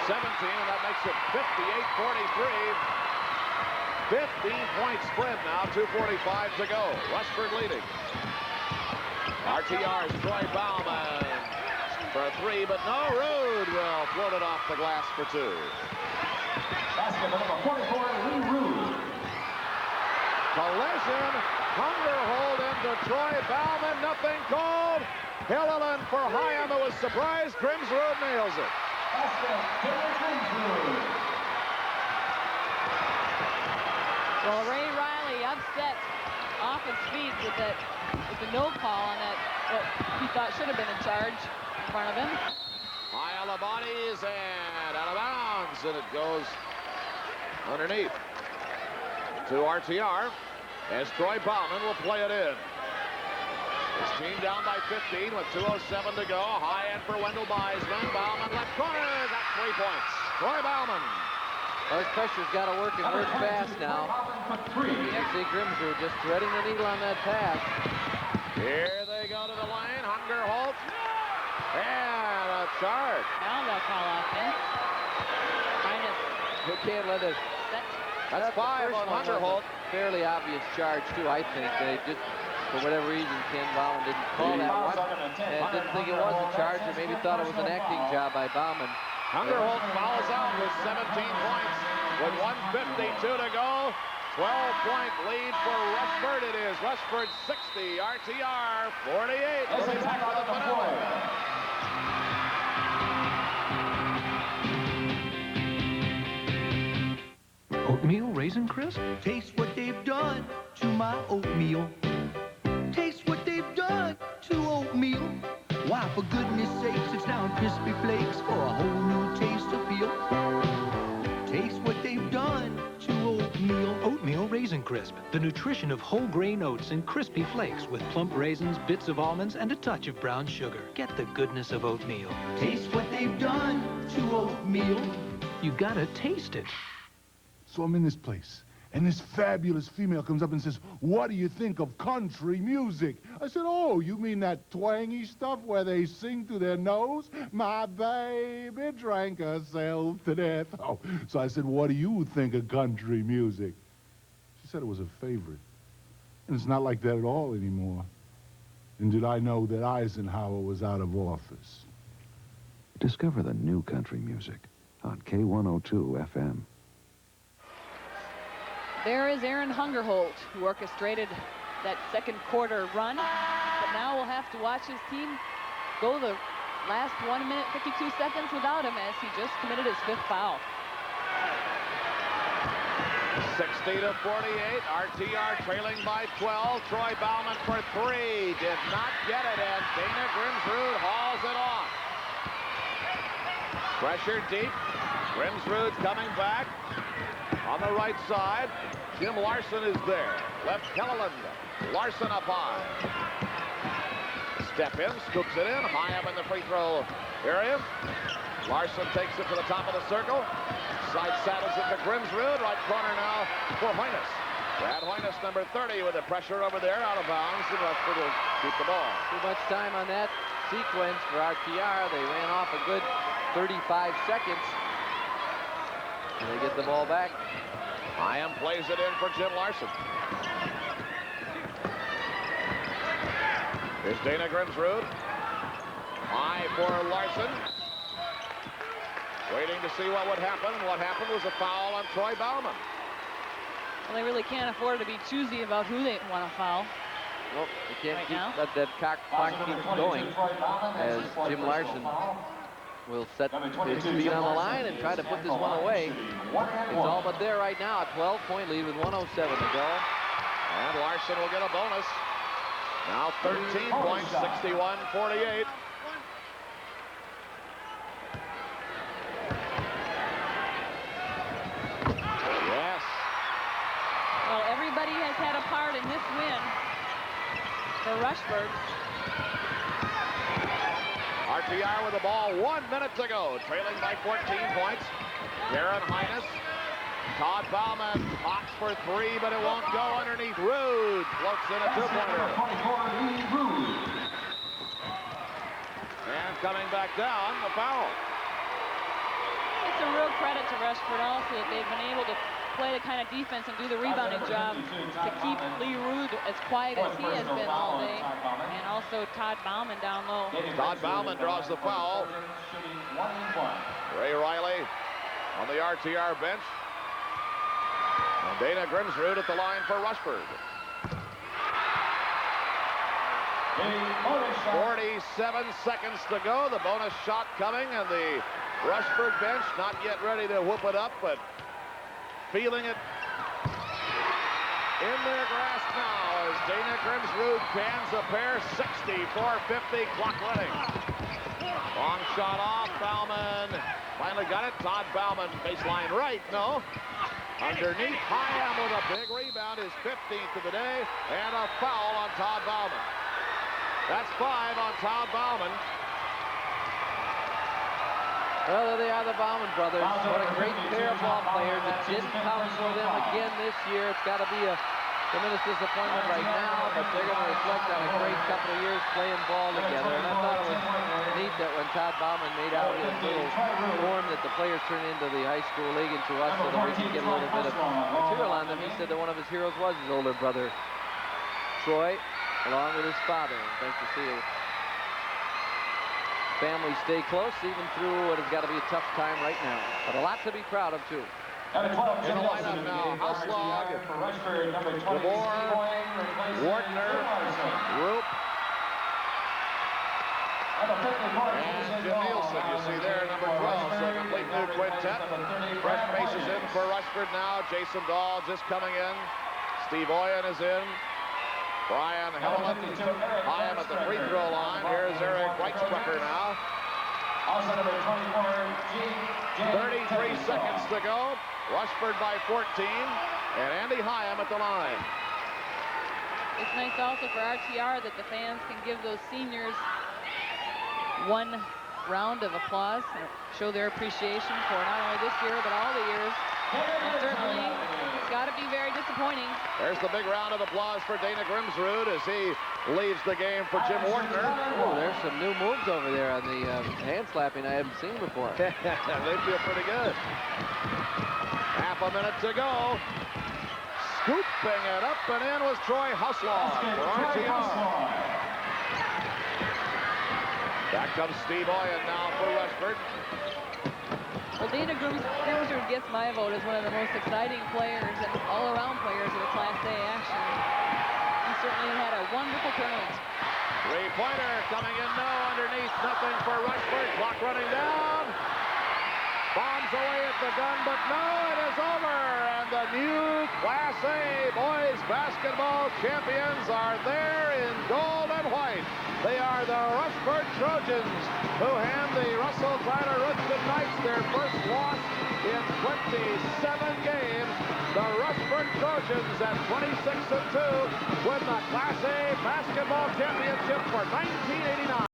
17, and that makes it 58-43. 15-point sprint now, 2:45 to go. Rushford leading. RTR's Troy Bauman for a 3, but no. Rude will float it off the glass for 2. Basketball number 44, Lee Rude. Collision. Hunger hold into Troy Bauman. Nothing called. Hilliland for Hyam, who was surprised. Grimsrud nails it. Well, Ray Riley upset off his feet with the no call on that, what he thought should have been in charge in front of him. High on the bodies and out of bounds, and it goes underneath to RTR as Troy Bauman will play it in. His team down by 15 with 2:07 to go. High end for Wendell Beisman. Bauman left corner, got 3 points. Troy Bauman. Well, his pressure's got to work and work fast now. FC Grimsrud just threading the needle on that pass. Here they go to the lane. Hunger Holt. And a charge. Now they'll call offense. You can't let it. That's 5 on Hunger Holt. Fairly obvious charge, too, I think. They just, for whatever reason, Ken Bauman didn't call that one. And didn't think it was a charge, or maybe thought it was an acting job by Bauman. Hunger Holt fouls out with 17 points with 1:52 to go. 12-point lead for Rushford. It is Rushford 60, RTR 48. We'll be back with the finale. Oatmeal Raisin Crisp? Taste what they've done to my oatmeal. Taste what they've done to oatmeal. Why, for goodness sakes, it's now crispy flakes for a whole new taste of feel. Taste what they've done to oatmeal. Oatmeal Raisin Crisp, the nutrition of whole grain oats and crispy flakes with plump raisins, bits of almonds, and a touch of brown sugar. Get the goodness of oatmeal. Taste what they've done to oatmeal. You gotta taste it. So I'm in this place, and this fabulous female comes up and says, "What do you think of country music?" I said, "Oh, you mean that twangy stuff where they sing through their nose? My baby drank herself to death." Oh, so I said, "What do you think of country music?" She said it was a favorite. And it's not like that at all anymore. And did I know that Eisenhower was out of office? Discover the new country music on K102 FM. There is Aaron Hungerholt, who orchestrated that second quarter run, but now we'll have to watch his team go the last 1 minute, 52 seconds without him as he just committed his 5th foul. 60-48, RTR trailing by 12. Troy Bauman for 3, did not get it, and Dana Grimsrud hauls it off. Pressure deep, Grimsrud coming back. On the right side, Jim Larson is there. Left Kellerland. Larson up high. Step in, scoops it in, high up in the free throw area. Larson takes it to the top of the circle. Side saddles it to Grimsrud. Right corner now for Hoynes. Brad Hoynes, number 30, with the pressure over there, out of bounds. And Rushford will keep the ball. Too much time on that sequence for RTR. They ran off a good 35 seconds. And they get the ball back. Hyam plays it in for Jim Larson. Here's Dana Grimsrud. High for Larson. Waiting to see what would happen. And what happened was a foul on Troy Bauman. Well, they really can't afford to be choosy about who they want to foul. Well, they can't let that clock keep going as Jim Larson will set his feet on the line and try to put this one away. It's all but there right now. A 12-point lead with 1:07 to go. And Larson will get a bonus. Now 13 points, 61-48. for Rushford. RTR with the ball, 1 minute to go, trailing by 14 points. Darren Hines, Todd Bauman, Hawks for three, but it won't go underneath. Rude floats in a two-pointer. And coming back down, the foul. It's a real credit to Rushford also that they've been able to play the kind of defense and do the rebounding job to keep Lee Rude as quiet as he has been all day. And also Todd Bauman down low. Todd Bauman draws the foul. Ray Riley on the RTR bench. And Dana Grimsrud at the line for Rushford. 47 seconds to go. The bonus shot coming, and the Rushford bench not yet ready to whoop it up, but feeling it in their grasp now as Dana Grimsrud cans a pair. 64-50, clock running. Long shot off, Bauman finally got it. Todd Bauman, baseline right, no. Underneath, Hyam with a big rebound, his 15th of the day, and a foul on Todd Bauman. That's 5 on Todd Bauman. Well, there they are, the Bauman brothers. What a great pair of ball players. It didn't come for them again this year. It's got to be a tremendous disappointment right now, but they're going to reflect on a great couple of years playing ball together. And I thought it was neat that when Todd Bauman made out his little form that the players turn into the high school league and to us so that we can get a little bit of material on them, he said that one of his heroes was his older brother, Troy, along with his father. Thanks to see it. Family stay close even through what has got to be a tough time right now. But a lot to be proud of, too. In the lineup now, Houslog, DeVore, Wardner, Roop, and Jim Nielsen, you see there, number 12. So a complete new quintet. Fresh faces in for Rushford now. Jason Dahl just coming in. Steve Oyen is in. Brian Helleman, Hyam at the free throw line. Here's Eric Reichsbrucker now. 33 seconds to go. Rushford by 14. And Andy Hyam at the line. It's nice also for RTR that the fans can give those seniors one round of applause and show their appreciation for not only this year but all the years. And certainly it's got to be very disappointing. There's the big round of applause for Dana Grimsrud as he leaves the game for Jim Wardner. Oh, there's some new moves over there on the hand slapping I haven't seen before. They feel pretty good. Half a minute to go. Scooping it up and in was Troy Houslog for RTR. Back comes Steve Oyen now for Rushford. Well, Dana Grimsrud gets my vote as one of the most exciting players and all-around players of the Class A action. He certainly had a wonderful tournament. Three-pointer coming in, no, underneath, nothing for Rushford. Clock running down. Bombs away at the gun, but no, it is over. And the new Class A boys basketball champions are there in gold and white. They are the Rushford Trojans, who hand the Russell Tyler Rootsman Knights their first loss in 27 games. The Rushford Trojans at 26-2 win the Class A basketball championship for 1989.